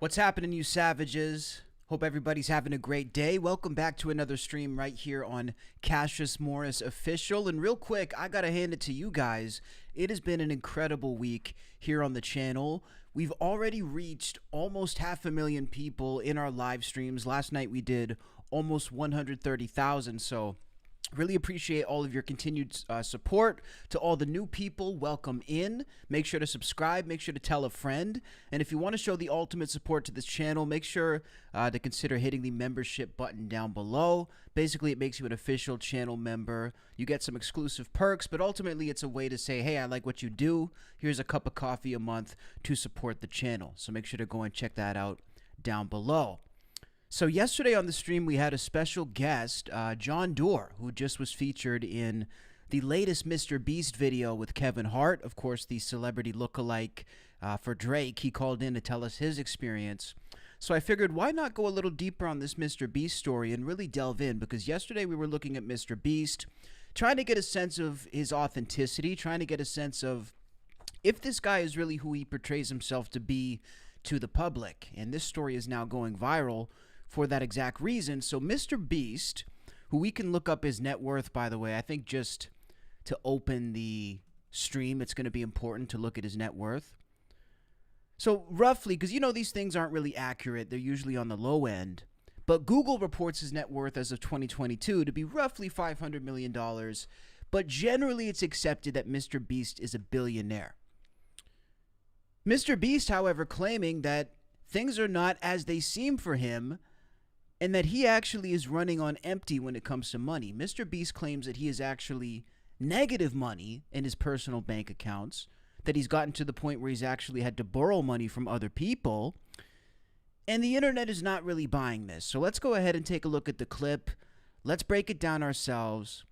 What's happening, you savages? Hope everybody's having a great day. Welcome back to another stream right here on Cassius Morris Official. And real quick, I gotta hand it to you guys. It has been an incredible week here on the channel. We've already reached almost 500,000 people in our live streams. Last night we did almost 130,000. So really appreciate all of your continued support. To all the new people, welcome in. Make sure to subscribe. Make sure to tell a friend. And if you want to show the ultimate support to this channel, make sure to consider hitting the membership button down below. Basically, it makes you an official channel member. You get some exclusive perks, but ultimately it's a way to say, hey, I like what you do. Here's a cup of coffee a month to support the channel. So make sure to go and check that out down below. So yesterday on the stream, we had a special guest, John Doerr, who just was featured in the latest MrBeast video with Kevin Hart, of course, the celebrity lookalike for Drake. He called in to tell us his experience. So I figured, why not go a little deeper on this MrBeast story and really delve in? Because yesterday we were looking at MrBeast, trying to get a sense of his authenticity, trying to get a sense of if this guy is really who he portrays himself to be to the public. And this story is now going viral for that exact reason. So MrBeast, who we can look up his net worth, by the way, I think just to open the stream, it's going to be important to look at his net worth. So roughly, because you know these things aren't really accurate, they're usually on the low end, but Google reports his net worth as of 2022 to be roughly $500 million, but generally it's accepted that MrBeast is a billionaire. MrBeast, however, claiming that things are not as they seem for him, and that he actually is running on empty when it comes to money. MrBeast claims that he is actually negative money in his personal bank accounts, that he's gotten to the point where he's actually had to borrow money from other people, and the internet is not really buying this. So let's go ahead and take a look at the clip. Let's break it down ourselves.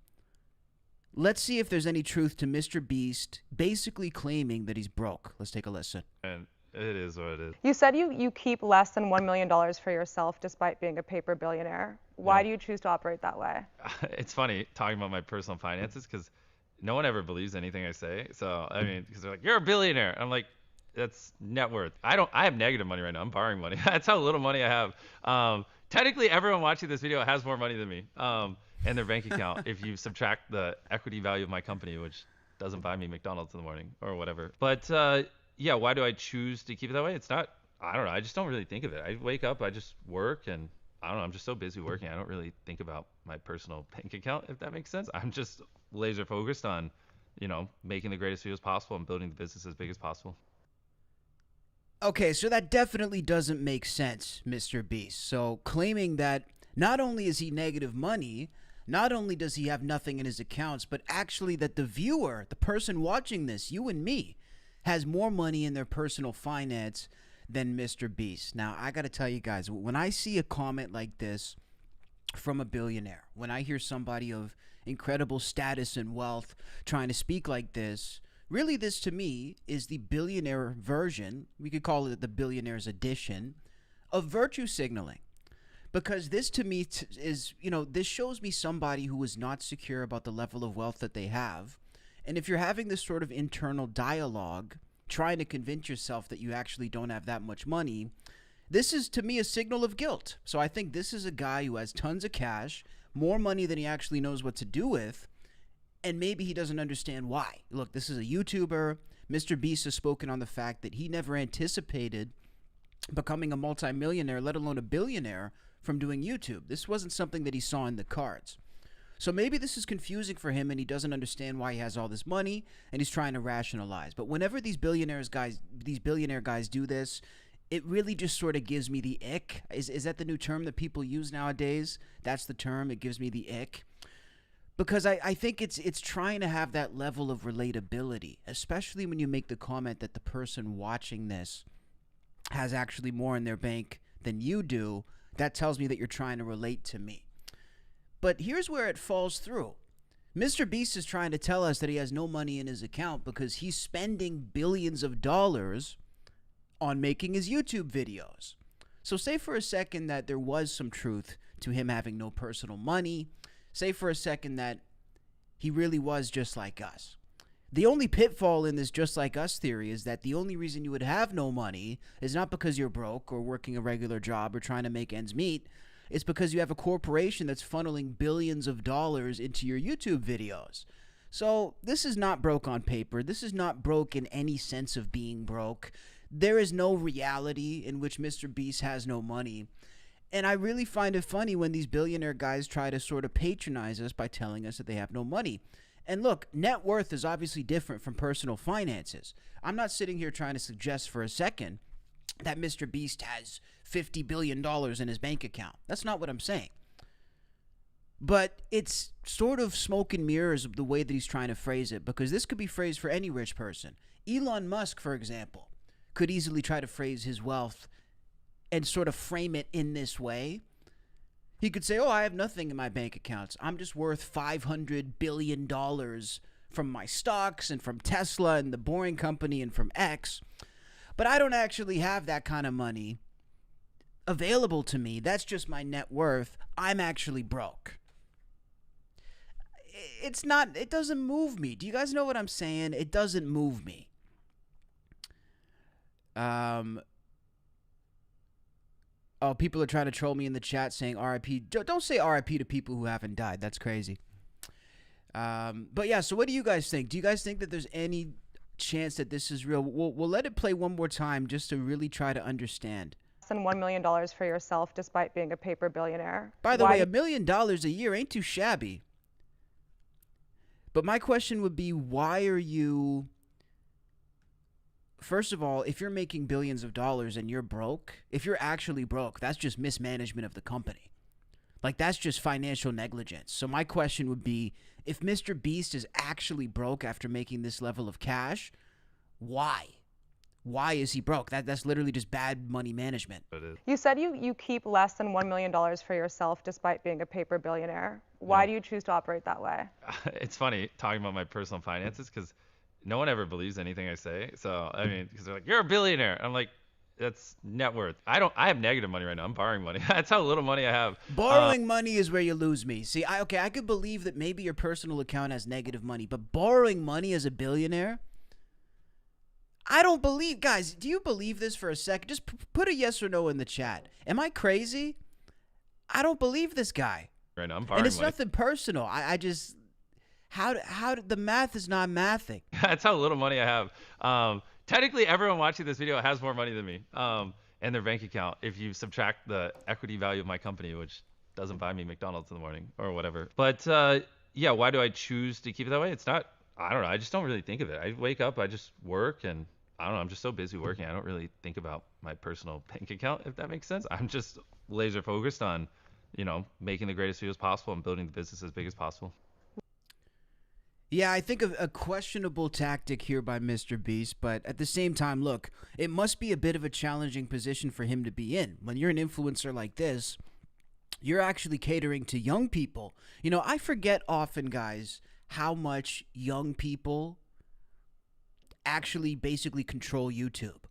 Let's see if there's any truth to MrBeast basically claiming that he's broke. Let's take a listen. And it is what it is. You said you keep less than $1 million for yourself despite being a paper billionaire. Why do you choose to operate that way? It's funny talking about my personal finances because no one ever believes anything I say. So, I mean, because they're like, you're a billionaire. I'm like, that's net worth. I have negative money right now. I'm borrowing money. That's how little money I have. Technically, everyone watching this video has more money than me in their bank account if you subtract the equity value of my company, which doesn't buy me McDonald's in the morning or whatever. But yeah, why do I choose to keep it that way? It's not, I don't know. I just don't really think of it. I wake up, I just work, and I don't know. I'm just so busy working. I don't really think about my personal bank account, if that makes sense. I'm just laser focused on, you know, making the greatest videos possible and building the business as big as possible. Okay, so that definitely doesn't make sense, MrBeast. So claiming that not only is he negative money, not only does he have nothing in his accounts, but actually that the viewer, the person watching this, you and me, has more money in their personal finance than MrBeast. Now, I got to tell you guys, when I see a comment like this from a billionaire, when I hear somebody of incredible status and wealth trying to speak like this, really this to me is the billionaire version, we could call it the billionaire's edition, of virtue signaling. Because this to me is, you know, this shows me somebody who is not secure about the level of wealth that they have. And if you're having this sort of internal dialogue, trying to convince yourself that you actually don't have that much money, this is to me a signal of guilt. So I think this is a guy who has tons of cash, more money than he actually knows what to do with, and maybe he doesn't understand why. Look, this is a YouTuber. MrBeast has spoken on the fact that he never anticipated becoming a multimillionaire, let alone a billionaire, from doing YouTube. This wasn't something that he saw in the cards. So maybe this is confusing for him and he doesn't understand why he has all this money and he's trying to rationalize. But whenever these billionaire guys do this, it really just sort of gives me the ick. Is that the new term that people use nowadays? That's the term. It gives me the ick. Because I think it's trying to have that level of relatability, especially when you make the comment that the person watching this has actually more in their bank than you do. That tells me that you're trying to relate to me. But here's where it falls through. MrBeast is trying to tell us that he has no money in his account because he's spending billions of dollars on making his YouTube videos. So say for a second that there was some truth to him having no personal money. Say for a second that he really was just like us. The only pitfall in this just like us theory is that the only reason you would have no money is not because you're broke or working a regular job or trying to make ends meet. It's because you have a corporation that's funneling billions of dollars into your YouTube videos. So this is not broke on paper. This is not broke in any sense of being broke. There is no reality in which MrBeast has no money. And I really find it funny when these billionaire guys try to sort of patronize us by telling us that they have no money. And look, net worth is obviously different from personal finances. I'm not sitting here trying to suggest for a second that MrBeast has $50 billion in his bank account. That's not what I'm saying. But it's sort of smoke and mirrors of the way that he's trying to phrase it, because this could be phrased for any rich person. Elon Musk, for example, could easily try to phrase his wealth and sort of frame it in this way. He could say, oh, I have nothing in my bank accounts. I'm just worth $500 billion from my stocks and from Tesla and the Boring Company and from X. But I don't actually have that kind of money available to me. That's just my net worth. I'm actually broke. It doesn't move me. Do you guys know what I'm saying? It doesn't move me. Oh, people are trying to troll me in the chat saying RIP. Don't say RIP to people who haven't died. That's crazy. But yeah, so what do you guys think? Do you guys think that there's any chance that this is real? We'll let it play one more time just to really try to understand. Less than $1 million for yourself despite being a paper billionaire. By the way, $1 million a year ain't too shabby. But my question would be, why are you... First of all, if you're making billions of dollars and you're broke, if you're actually broke, that's just mismanagement of the company. Like, that's just financial negligence. So my question would be, if MrBeast is actually broke after making this level of cash, why? Why is he broke? That's literally just bad money management. You said you keep less than $1 million for yourself despite being a paper billionaire. Why do you choose to operate that way? It's funny talking about my personal finances because no one ever believes anything I say. So, I mean, because they're like, you're a billionaire. I'm like, that's net worth. I have negative money right now. I'm borrowing money. That's how little money I have. Borrowing money is where you lose me. See, I could believe that maybe your personal account has negative money, but borrowing money as a billionaire, I don't believe. Guys, do you believe this for a second? Just put a yes or no in the chat. Am I crazy? I don't believe this guy. Right now, I'm borrowing and it's money. nothing personal. I just... How the math is not mathing. That's how little money I have. Technically, everyone watching this video has more money than me in their bank account if you subtract the equity value of my company, which doesn't buy me McDonald's in the morning or whatever. But yeah, why do I choose to keep it that way? It's not, I don't know. I just don't really think of it. I wake up, I just work, and I don't know. I'm just so busy working. I don't really think about my personal bank account, if that makes sense. I'm just laser focused on, making the greatest videos possible and building the business as big as possible. Yeah, I think a questionable tactic here by MrBeast, but at the same time, look, it must be a bit of a challenging position for him to be in. When you're an influencer like this, you're actually catering to young people. I forget often, guys, how much young people actually basically control YouTube.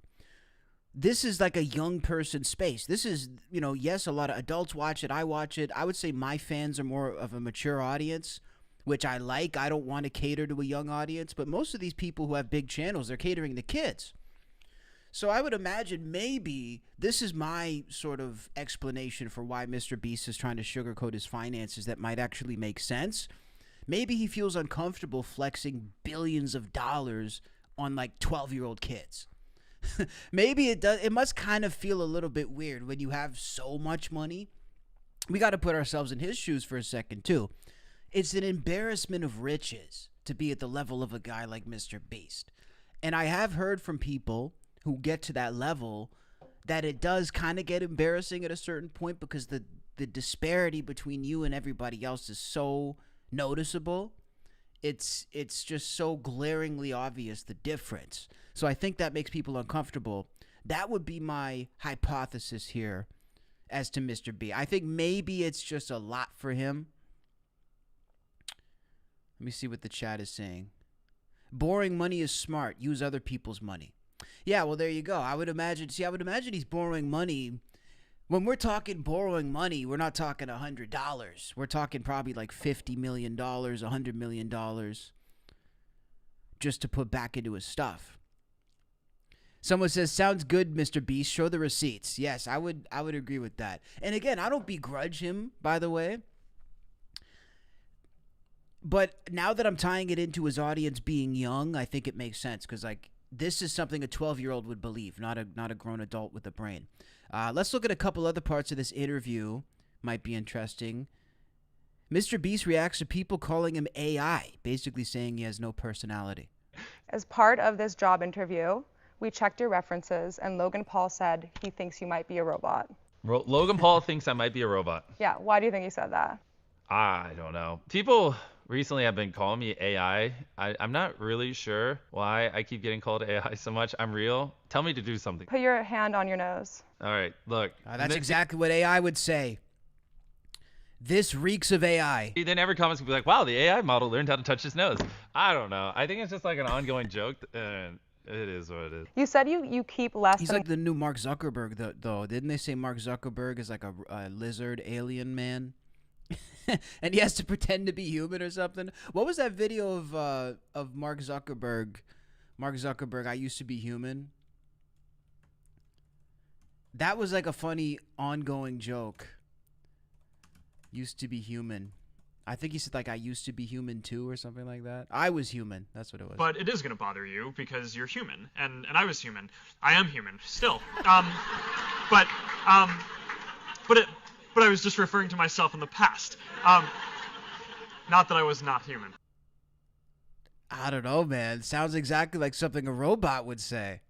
This is like a young person space. This is, yes, a lot of adults watch it. I watch it. I would say my fans are more of a mature audience, which I like. I don't want to cater to a young audience, but most of these people who have big channels, they're catering to kids. So I would imagine maybe this is my sort of explanation for why MrBeast is trying to sugarcoat his finances that might actually make sense. Maybe he feels uncomfortable flexing billions of dollars on like 12-year-old kids. Maybe it does. It must kind of feel a little bit weird when you have so much money. We got to put ourselves in his shoes for a second too. It's an embarrassment of riches to be at the level of a guy like MrBeast. And I have heard from people who get to that level that it does kind of get embarrassing at a certain point because the disparity between you and everybody else is so noticeable. It's just so glaringly obvious, the difference. So I think that makes people uncomfortable. That would be my hypothesis here as to MrBeast. I think maybe it's just a lot for him. Let me see what the chat is saying. Borrowing money is smart. Use other people's money. Yeah, well, there you go. I would imagine he's borrowing money. When we're talking borrowing money, we're not talking $100. We're talking probably like $50 million, $100 million. just to put back into his stuff. Someone says, "Sounds good, Mr. Beast. Show the receipts." Yes, I would agree with that. And again, I don't begrudge him, by the way. But now that I'm tying it into his audience being young, I think it makes sense because like this is something a 12-year-old would believe, not a grown adult with a brain. Let's look at a couple other parts of this interview. Might be interesting. Mr. Beast reacts to people calling him AI, basically saying he has no personality. As part of this job interview, we checked your references, and Logan Paul said he thinks you might be a robot. Logan Paul thinks I might be a robot. Yeah, why do you think he said that? I don't know. People recently have been calling me AI. I'm not really sure why I keep getting called AI so much. I'm real. Tell me to do something. Put your hand on your nose. All right, look. That's exactly what AI would say. This reeks of AI. Then every comment's gonna be like, wow, the AI model learned how to touch his nose. I don't know. I think it's just like an ongoing joke, and it is what it is. You said you keep less He's than... like the new Mark Zuckerberg, though. Didn't they say Mark Zuckerberg is like a lizard alien man? And he has to pretend to be human or something. What was that video of Mark Zuckerberg? Mark Zuckerberg, I used to be human. That was like a funny ongoing joke. Used to be human. I think he said like I used to be human too or something like that. I was human. That's what it was. But it is going to bother you because you're human, and I was human. I am human still. But I was just referring to myself in the past. Not that I was not human. I don't know, man. Sounds exactly like something a robot would say.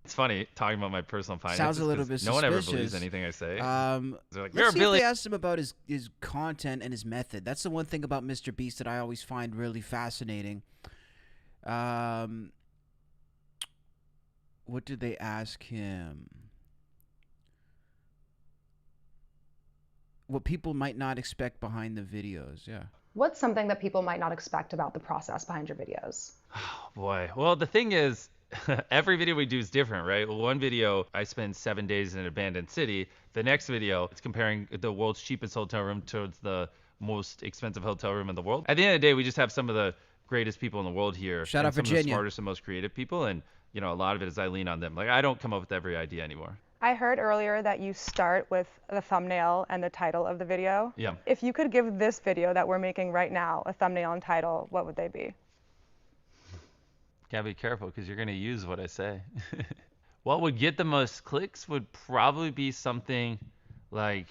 It's funny talking about my personal finances. Sounds a little bit suspicious. No one ever believes anything I say. They're like, let's see if they asked him about his content and his method. That's the one thing about Mr. Beast that I always find really fascinating. What did they ask him? What people might not expect behind the videos, yeah. What's something that people might not expect about the process behind your videos? Oh, boy. Well, the thing is, every video we do is different, right? One video, I spend 7 days in an abandoned city. The next video, it's comparing the world's cheapest hotel room towards the most expensive hotel room in the world. At the end of the day, we just have some of the greatest people in the world here. Shout out some Virginia. of the smartest and most creative people, and you know, a lot of it is I lean on them. Like I don't come up with every idea anymore. I heard earlier that you start with the thumbnail and the title of the video. Yeah. If you could give this video that we're making right now a thumbnail and title, what would they be? Gotta be careful because you're gonna use what I say. What would get the most clicks would probably be something like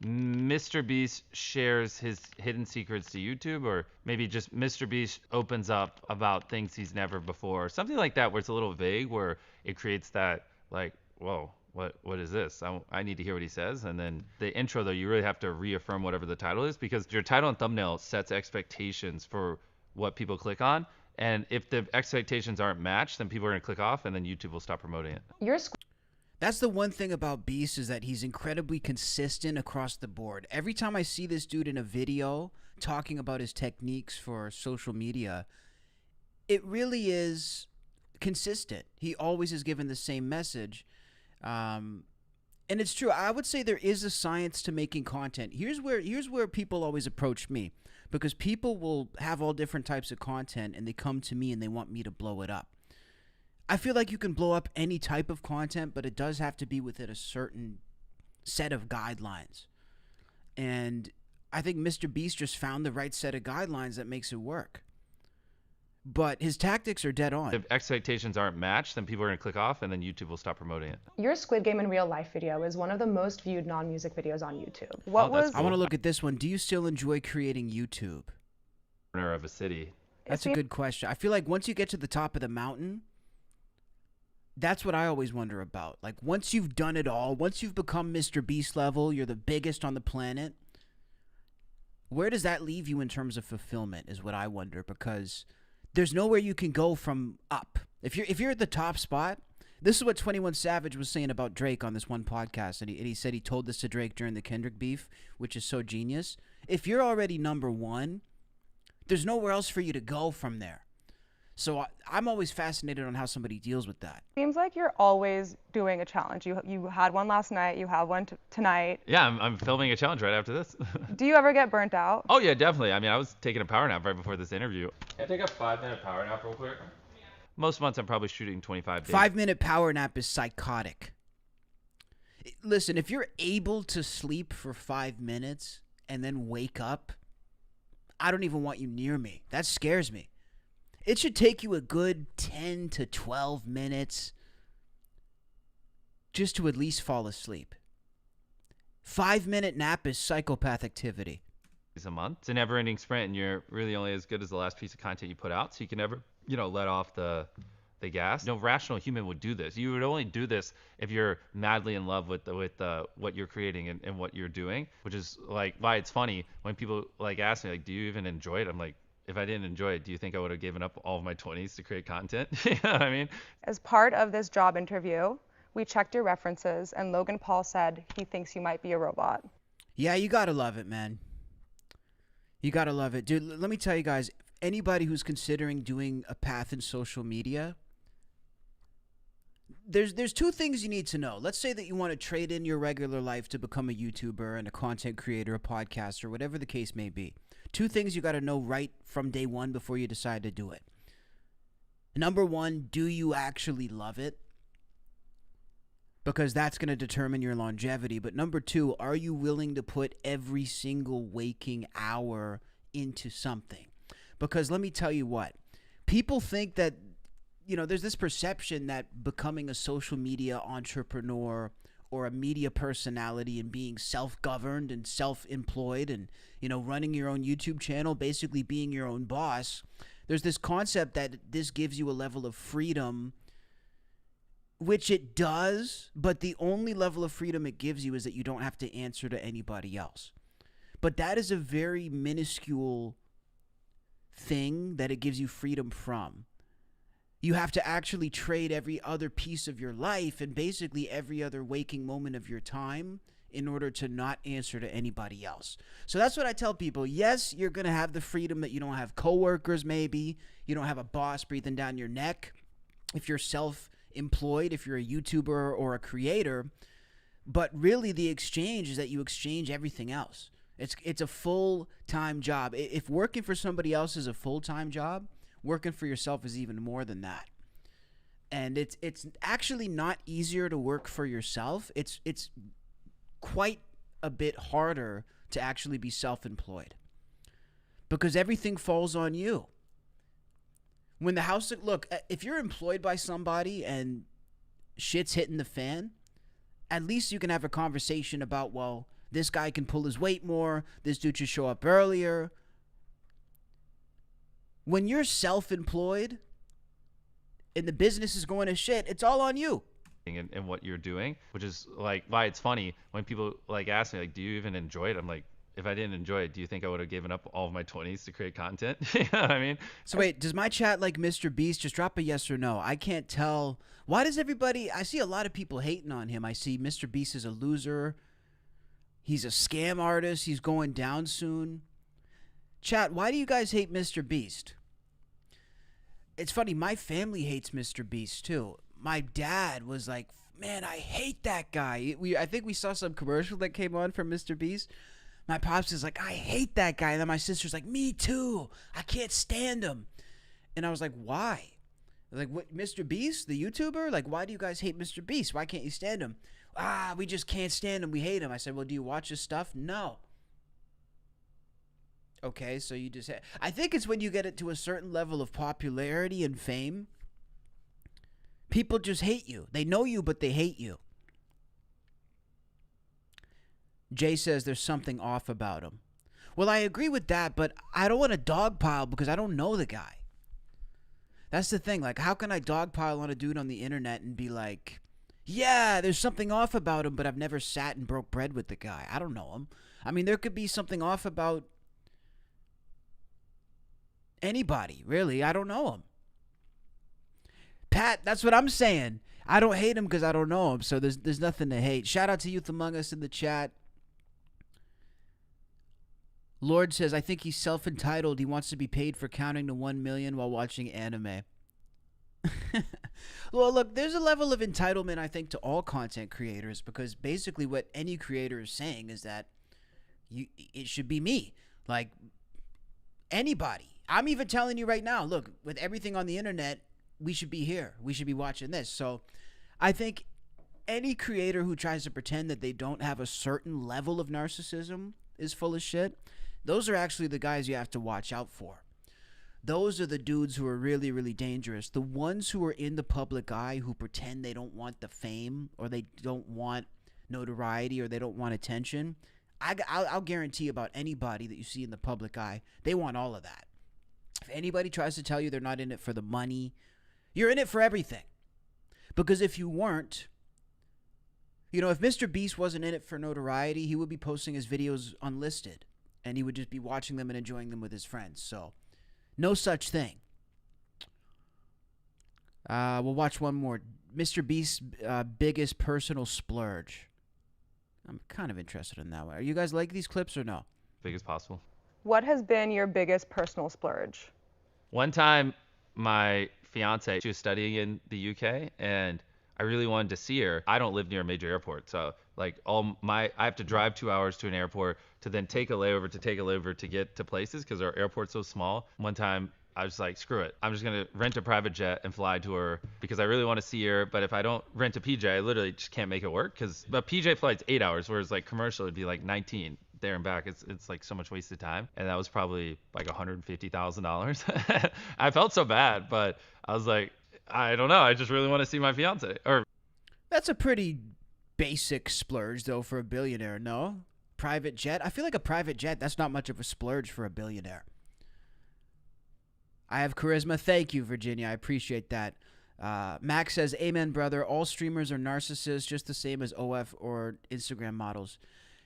Mr. Beast shares his hidden secrets to YouTube, or maybe just Mr. Beast opens up about things he's never before, or something like that, where it's a little vague, where it creates that like, whoa, what is this? I need to hear what he says. And then the intro, though, you really have to reaffirm whatever the title is, because your title and thumbnail sets expectations for what people click on. And if the expectations aren't matched, then people are going to click off, and then YouTube will stop promoting it. That's the one thing about Beast, is that he's incredibly consistent across the board. Every time I see this dude in a video talking about his techniques for social media, it really is consistent. He always is given the same message. And it's true. I would say there is a science to making content. Here's where people always approach me, because people will have all different types of content and they come to me and they want me to blow it up. I feel like you can blow up any type of content, but it does have to be within a certain set of guidelines. And I think Mr. Beast just found the right set of guidelines that makes it work. But his tactics are dead on. If expectations aren't matched, then people are going to click off, and then YouTube will stop promoting it. Your Squid Game in real life video is one of the most viewed non-music videos on YouTube. I want to look at this one. Do you still enjoy creating YouTube? Corner of a city. That's a good question. I feel like once you get to the top of the mountain, that's what I always wonder about. Like once you've done it all, once you've become Mr. Beast level, you're the biggest on the planet, where does that leave you in terms of fulfillment is what I wonder, because there's nowhere you can go from up. If you're at the top spot, this is what 21 Savage was saying about Drake on this one podcast, and he said he told this to Drake during the Kendrick beef, which is so genius. If you're already number one, there's nowhere else for you to go from there. So I'm always fascinated on how somebody deals with that. Seems like you're always doing a challenge. You had one last night. You have one tonight. Yeah, I'm filming a challenge right after this. Do you ever get burnt out? Oh yeah, definitely. I mean, I was taking a power nap right before this interview. Can I take a 5-minute power nap real quick? Most months I'm probably shooting 25 days. 5-minute power nap is psychotic. Listen, if you're able to sleep for 5 minutes and then wake up, I don't even want you near me. That scares me. It should take you a good 10 to 12 minutes just to at least fall asleep. 5-minute nap is psychopath activity. A month. It's a never-ending sprint, and you're really only as good as the last piece of content you put out, so you can never, let off the gas. No rational human would do this. You would only do this if you're madly in love with what you're creating and what you're doing, which is like why it's funny when people like ask me like, do you even enjoy it? I'm like, if I didn't enjoy it, do you think I would have given up all of my 20s to create content? You know what I mean? As part of this job interview, we checked your references, and Logan Paul said he thinks you might be a robot. Yeah, you gotta love it, man. You gotta love it. Dude, let me tell you guys, anybody who's considering doing a path in social media, there's two things you need to know. Let's say that you want to trade in your regular life to become a YouTuber and a content creator, a podcaster, whatever the case may be. Two things you got to know right from day one before you decide to do it. Number one, do you actually love it? Because that's going to determine your longevity. But number two, are you willing to put every single waking hour into something? Because let me tell you what, people think that, there's this perception that becoming a social media entrepreneur or a media personality and being self-governed and self-employed and, running your own YouTube channel, basically being your own boss, there's this concept that this gives you a level of freedom, which it does, but the only level of freedom it gives you is that you don't have to answer to anybody else. But that is a very minuscule thing that it gives you freedom from. You have to actually trade every other piece of your life and basically every other waking moment of your time in order to not answer to anybody else. So that's what I tell people. Yes, you're going to have the freedom that you don't have coworkers maybe. You don't have a boss breathing down your neck. If you're self-employed, if you're a YouTuber or a creator. But really the exchange is that you exchange everything else. It's a full-time job. If working for somebody else is a full-time job, working for yourself is even more than that. And it's actually not easier to work for yourself. It's quite a bit harder to actually be self-employed because everything falls on you. When the house, look, if you're employed by somebody and shit's hitting the fan, at least you can have a conversation about, well, this guy can pull his weight more. This dude should show up earlier. When you're self-employed and the business is going to shit, it's all on you. And what you're doing, which is like why it's funny when people like ask me like, do you even enjoy it? I'm like, if I didn't enjoy it, do you think I would have given up all of my 20s to create content? You know what I mean? So wait, does my chat like MrBeast? Just drop a yes or no. I can't tell. Why does everybody, I see a lot of people hating on him. I see MrBeast is a loser. He's a scam artist. He's going down soon. Chat, why do you guys hate MrBeast? It's funny, my family hates MrBeast too. My dad was like, man, I hate that guy. I think we saw some commercial that came on from MrBeast. My pops is like, I hate that guy. And then my sister's like, me too. I can't stand him. And I was like, why? Like, what, MrBeast, the YouTuber? Like, why do you guys hate MrBeast? Why can't you stand him? We just can't stand him. We hate him. I said, well, do you watch his stuff? No. Okay, so you just... I think it's when you get it to a certain level of popularity and fame, people just hate you. They know you, but they hate you. Jay says there's something off about him. Well, I agree with that, but I don't want to dogpile because I don't know the guy. That's the thing. Like, how can I dogpile on a dude on the internet and be like, yeah, there's something off about him, but I've never sat and broke bread with the guy. I don't know him. I mean, there could be something off about anybody, really. I don't know him. Pat, that's what I'm saying. I don't hate him because I don't know him, so there's nothing to hate. Shout out to Youth Among Us in the chat. Lord says, I think he's self-entitled. He wants to be paid for counting to 1 million while watching anime. Well, look, there's a level of entitlement, I think, to all content creators, because basically what any creator is saying is that it should be me. Like, anybody. I'm even telling you right now, look, with everything on the internet, we should be here. We should be watching this. So I think any creator who tries to pretend that they don't have a certain level of narcissism is full of shit. Those are actually the guys you have to watch out for. Those are the dudes who are really, really dangerous. The ones who are in the public eye who pretend they don't want the fame, or they don't want notoriety, or they don't want attention. I'll guarantee about anybody that you see in the public eye, they want all of that. If anybody tries to tell you they're not in it for the money, you're in it for everything. Because if you weren't, you know, if MrBeast wasn't in it for notoriety, he would be posting his videos unlisted, and he would just be watching them and enjoying them with his friends. So no such thing. We'll watch one more. MrBeast's biggest personal splurge. I'm kind of interested in that one. Are you guys like these clips or no? Big as possible. What has been your biggest personal splurge? One time, my fiance, she was studying in the UK, and I really wanted to see her. I don't live near a major airport, so like I have to drive 2 hours to an airport to then take a layover to get to places because our airport's so small. One time, I was like, screw it. I'm just going to rent a private jet and fly to her because I really want to see her. But if I don't rent a PJ, I literally just can't make it work because a PJ flight's 8 hours, whereas like commercial would be like 19 there and back. It's like so much wasted time. And that was probably like $150,000. I felt so bad, but I was like, I don't know. I just really want to see my fiance. Or That's a pretty basic splurge, though, for a billionaire, no? Private jet? I feel like a private jet, that's not much of a splurge for a billionaire. I have charisma. Thank you, Virginia. I appreciate that. Max says, amen, brother. All streamers are narcissists, just the same as OF or Instagram models.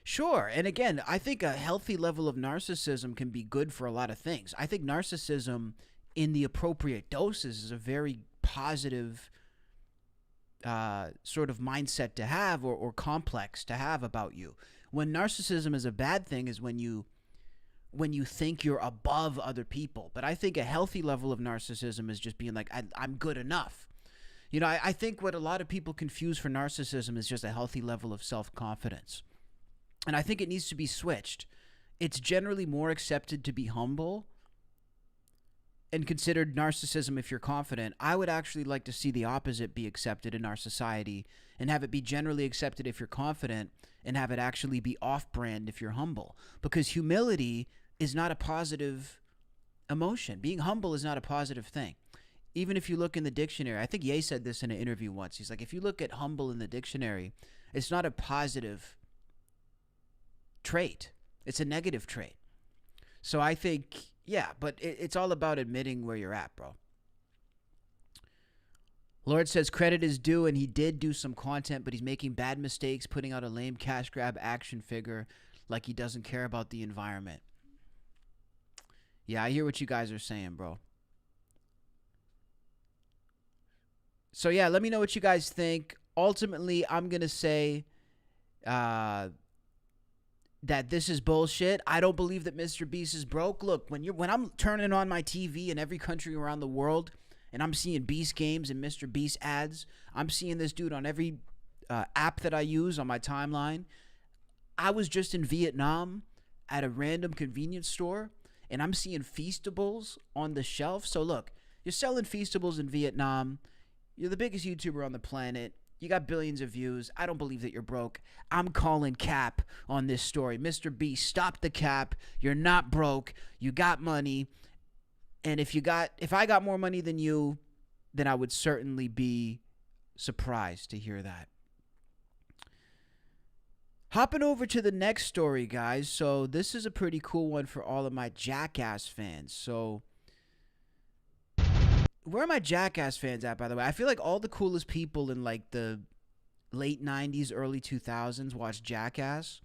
Sure. And again, I think a healthy level of narcissism can be good for a lot of things. I think narcissism in the appropriate doses is a very positive sort of mindset to have, or complex to have about you. When narcissism is a bad thing is when you think you're above other people. But I think a healthy level of narcissism is just being like, I'm good enough. You know, I think what a lot of people confuse for narcissism is just a healthy level of self-confidence. And I think it needs to be switched. It's generally more accepted to be humble and considered narcissism if you're confident. I would actually like to see the opposite be accepted in our society and have it be generally accepted if you're confident and have it actually be off-brand if you're humble. Because humility is not a positive emotion. Being humble is not a positive thing. Even if you look in the dictionary, I think Ye said this in an interview once. He's like, if you look at humble in the dictionary, it's not a positive trait. It's a negative trait. So I think, yeah, but it's all about admitting where you're at, bro. Lord says credit is due, and he did do some content, but he's making bad mistakes, putting out a lame cash grab action figure like he doesn't care about the environment. Yeah, I hear what you guys are saying, bro. So yeah, let me know what you guys think. Ultimately, I'm going to say that this is bullshit. I don't believe that MrBeast is broke. Look, when I'm turning on my TV in every country around the world and I'm seeing Beast games and MrBeast ads, I'm seeing this dude on every app that I use on my timeline. I was just in Vietnam at a random convenience store and I'm seeing Feastables on the shelf. So look, you're selling Feastables in Vietnam. You're the biggest YouTuber on the planet. You got billions of views. I don't believe that you're broke. I'm calling cap on this story. MrBeast, stop the cap. You're not broke. You got money. And if I got more money than you, then I would certainly be surprised to hear that. Hopping over to the next story, guys. So this is a pretty cool one for all of my Jackass fans. So where are my Jackass fans at, by the way? I feel like all the coolest people in like the late 90s, early 2000s watched Jackass.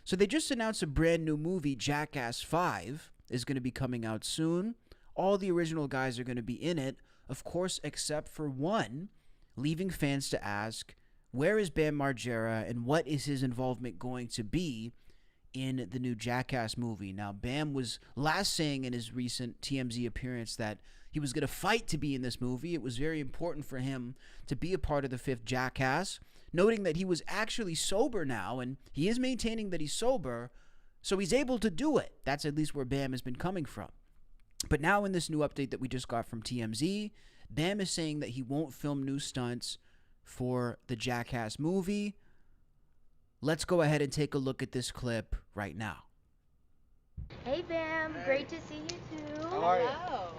So they just announced a brand new movie, Jackass 5, is going to be coming out soon. All the original guys are going to be in it, of course, except for one, leaving fans to ask, where is Bam Margera and what is his involvement going to be in the new Jackass movie. Now, Bam was last saying in his recent TMZ appearance that he was going to fight to be in this movie. It was very important for him to be a part of the fifth Jackass, noting that he was actually sober now, and he is maintaining that he's sober, so he's able to do it. That's at least where Bam has been coming from. But now in this new update that we just got from TMZ, Bam is saying that he won't film new stunts for the Jackass movie. Let's go ahead and take a look at this clip right now. Hey Bam, great to see you too. How are you?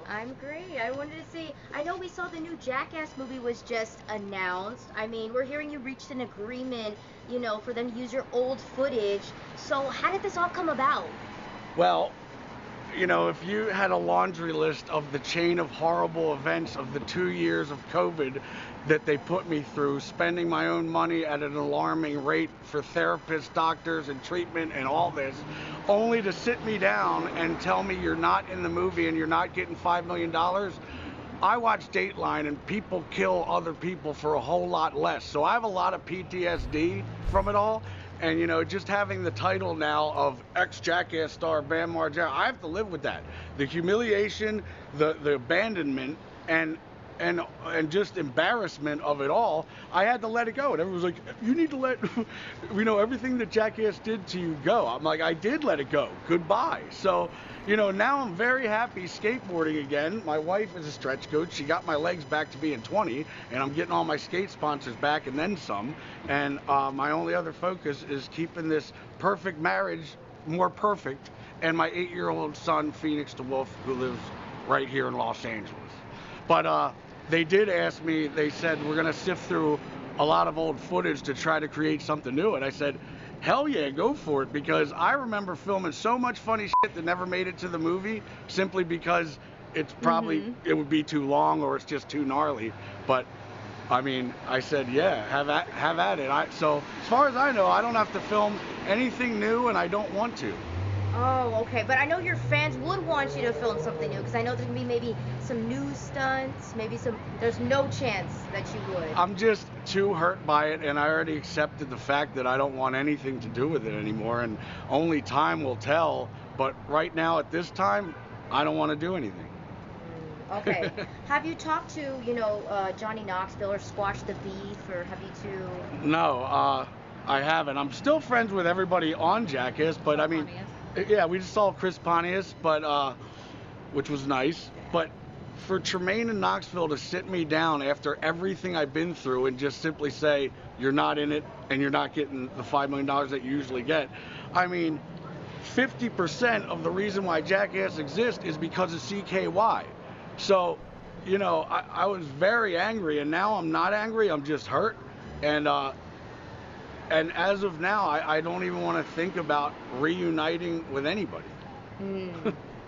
I'm great. I wanted to say, I know we saw the new Jackass movie was just announced. I mean, we're hearing you reached an agreement, for them to use your old footage. So how did this all come about? Well, if you had a laundry list of the chain of horrible events of the 2 years of COVID that they put me through, spending my own money at an alarming rate for therapists, doctors, and treatment and all this, only to sit me down and tell me you're not in the movie and you're not getting $5 million. I watch Dateline and people kill other people for a whole lot less. So I have a lot of PTSD from it all. And, just having the title now of ex-Jackass star Bam Margera, I have to live with that. The humiliation, the abandonment, and just embarrassment of it all, I had to let it go. And everyone was like, you need to let, everything that Jackass did to you go. I'm like, I did let it go. Goodbye. So, now I'm very happy skateboarding again. My wife is a stretch coach. She got my legs back to being 20, and I'm getting all my skate sponsors back and then some. And my only other focus is keeping this perfect marriage more perfect, and my 8-year-old son, Phoenix the Wolf, who lives right here in Los Angeles. But they did ask me, they said, we're going to sift through a lot of old footage to try to create something new. And I said, hell yeah, go for it. Because I remember filming so much funny shit that never made it to the movie simply because it's probably, it would be too long or it's just too gnarly. But I mean, I said, yeah, have at it. So as far as I know, I don't have to film anything new and I don't want to. Oh, okay. But I know your fans would want you to film something new because I know there's going to be maybe some new stunts, there's no chance that you would. I'm just too hurt by it, and I already accepted the fact that I don't want anything to do with it anymore, and only time will tell. But right now, at this time, I don't want to do anything. Okay. Have you talked to, Johnny Knoxville or Squash the Beef, or have you two? No, I haven't. I'm still friends with everybody on Jackass, but I mean... Yeah, we just saw Chris Pontius, but which was nice. But for Tremaine and Knoxville to sit me down after everything I've been through and just simply say, you're not in it and you're not getting the $5 million that you usually get. I mean, 50% of the reason why Jackass exists is because of CKY. So, I was very angry, and now I'm not angry, I'm just hurt. And as of now, I don't even want to think about reuniting with anybody.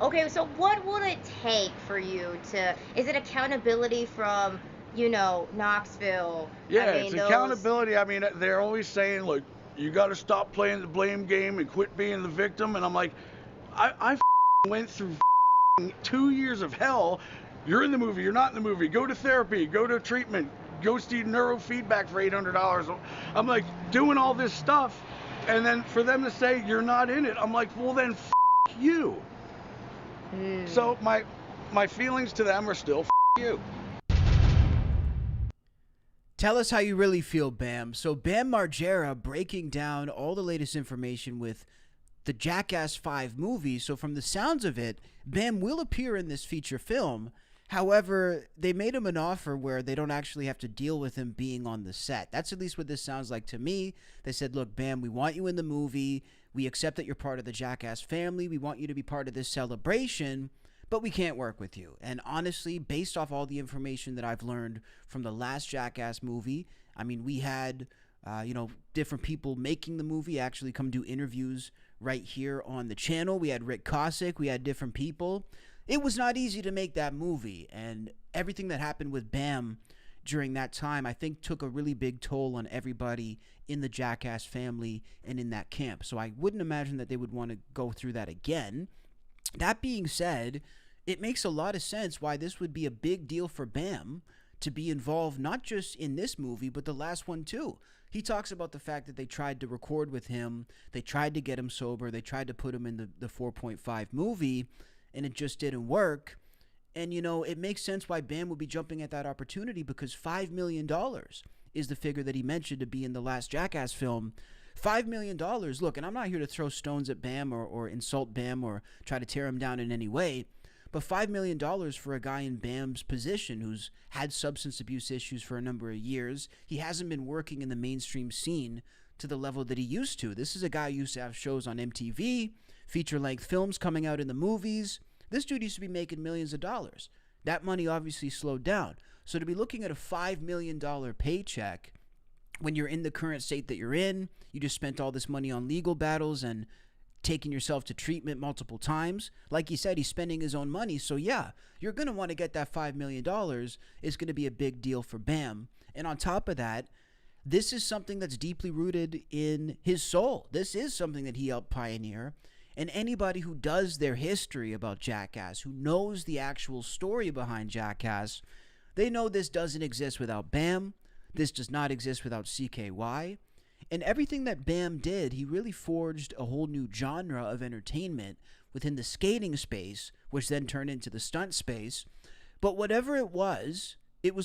Okay, so what would it take for you to... Is it accountability from, Knoxville? Yeah, it's accountability. I mean, they're always saying, like, you got to stop playing the blame game and quit being the victim. And I'm like, I went through 2 years of hell. You're in the movie, you're not in the movie. Go to therapy, go to treatment. Go see neurofeedback for $800. I'm like doing all this stuff, and then for them to say you're not in it, I'm like, well then you. So my feelings to them are still you. Tell us how you really feel, Bam. So Bam Margera breaking down all the latest information with the Jackass 5 movie. So from the sounds of it, Bam will appear in this feature film. However, they made him an offer where they don't actually have to deal with him being on the set. That's at least what this sounds like to me. They said, look, Bam, we want you in the movie. We accept that you're part of the Jackass family. We want you to be part of this celebration, but we can't work with you. And honestly, based off all the information that I've learned from the last Jackass movie, I mean, we had, different people making the movie actually come do interviews right here on the channel. We had Rick Cossack. We had different people. It was not easy to make that movie, and everything that happened with Bam during that time, I think, took a really big toll on everybody in the Jackass family and in that camp. So I wouldn't imagine that they would want to go through that again. That being said, it makes a lot of sense why this would be a big deal for Bam to be involved not just in this movie, but the last one too. He talks about the fact that they tried to record with him, they tried to get him sober, they tried to put him in the 4.5 movie, and it just didn't work. And, you know, it makes sense why Bam would be jumping at that opportunity, because $5 million is the figure that he mentioned to be in the last Jackass film. $5 million. Look, and I'm not here to throw stones at Bam or insult Bam or try to tear him down in any way, but $5 million for a guy in Bam's position who's had substance abuse issues for a number of years. He hasn't been working in the mainstream scene to the level that he used to. This is a guy who used to have shows on MTV, feature-length films coming out in the movies. This dude used to be making millions of dollars. That money obviously slowed down. So to be looking at a $5 million paycheck when you're in the current state that you're in, you just spent all this money on legal battles and taking yourself to treatment multiple times. Like he said, he's spending his own money. So yeah, you're going to want to get that $5 million. It's going to be a big deal for Bam. And on top of that, this is something that's deeply rooted in his soul. This is something that he helped pioneer. And anybody who does their history about Jackass, who knows the actual story behind Jackass, they know this doesn't exist without Bam. This does not exist without CKY. And everything that Bam did, he really forged a whole new genre of entertainment within the skating space, which then turned into the stunt space. But whatever it was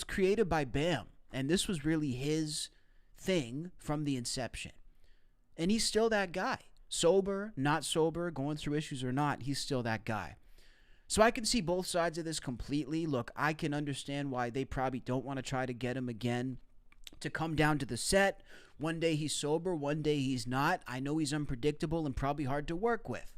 created by Bam. And this was really his thing from the inception. And he's still that guy. Sober, not sober, going through issues or not, he's still that guy. So I can see both sides of this completely. Look, I can understand why they probably don't want to try to get him again to come down to the set. One day he's sober, one day he's not. I know he's unpredictable and probably hard to work with.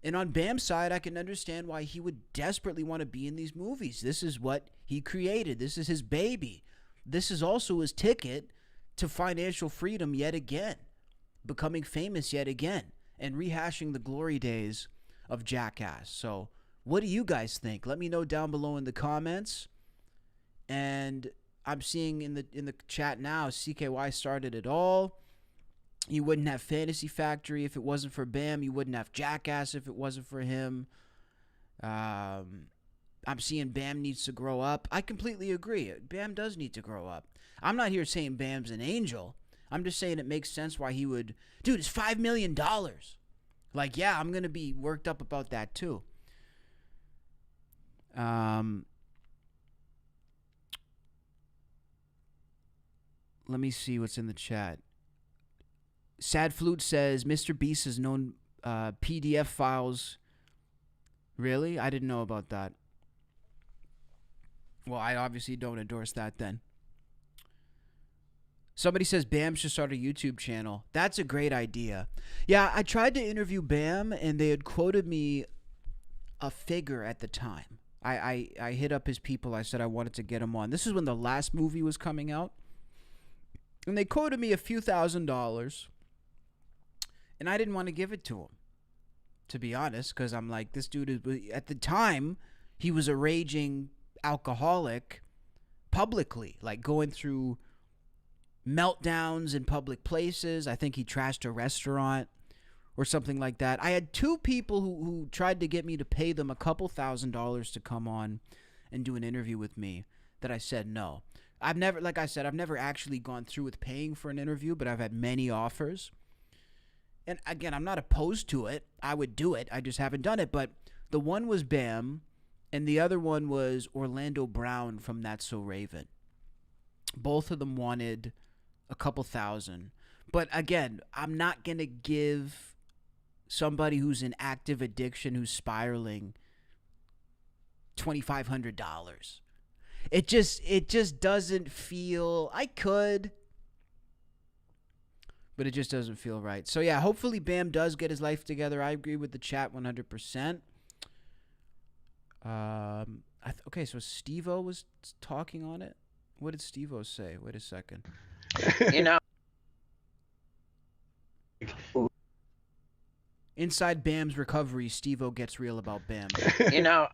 And on Bam's side, I can understand why he would desperately want to be in these movies. This is what he created. This is his baby. This is also his ticket to financial freedom yet again, becoming famous yet again, and rehashing the glory days of Jackass. So what do you guys think? Let me know down below in the comments. And I'm seeing in the chat now, CKY started it all. You wouldn't have Fantasy Factory if it wasn't for Bam. You wouldn't have Jackass if it wasn't for him. I'm seeing Bam needs to grow up. I completely agree. Bam does need to grow up. I'm not here saying Bam's an angel. I'm just saying it makes sense why he would. Dude, it's $5 million. Like, yeah, I'm going to be worked up about that too. Let me see what's in the chat. Sad Flute says, MrBeast has known PDF files. Really? I didn't know about that. Well, I obviously don't endorse that then. Somebody says Bam should start a YouTube channel. That's a great idea. Yeah, I tried to interview Bam, and they had quoted me a figure at the time. I hit up his people. I said I wanted to get him on. This is when the last movie was coming out. And they quoted me a few $1,000s. And I didn't want to give it to him, to be honest, because I'm like, this dude is, at the time, he was a raging alcoholic publicly, like going through meltdowns in public places. I think he trashed a restaurant or something like that. I had two people who tried to get me to pay them a couple $1,000s to come on and do an interview with me that I said no. I've never, like I said, I've never actually gone through with paying for an interview, but I've had many offers. And again, I'm not opposed to it. I would do it. I just haven't done it. But the one was Bam, and the other one was Orlando Brown from That's So Raven. Both of them wanted a couple $1,000. But again, I'm not going to give somebody who's in active addiction, who's spiraling, $2,500. It just doesn't feel. I could, but it just doesn't feel right. So yeah, hopefully Bam does get his life together. I agree with the chat 100%. Okay, so Steve-O was talking on it. What did Steve-O say? Wait a second. You know, Inside Bam's recovery, Steve-O gets real about Bam. you know,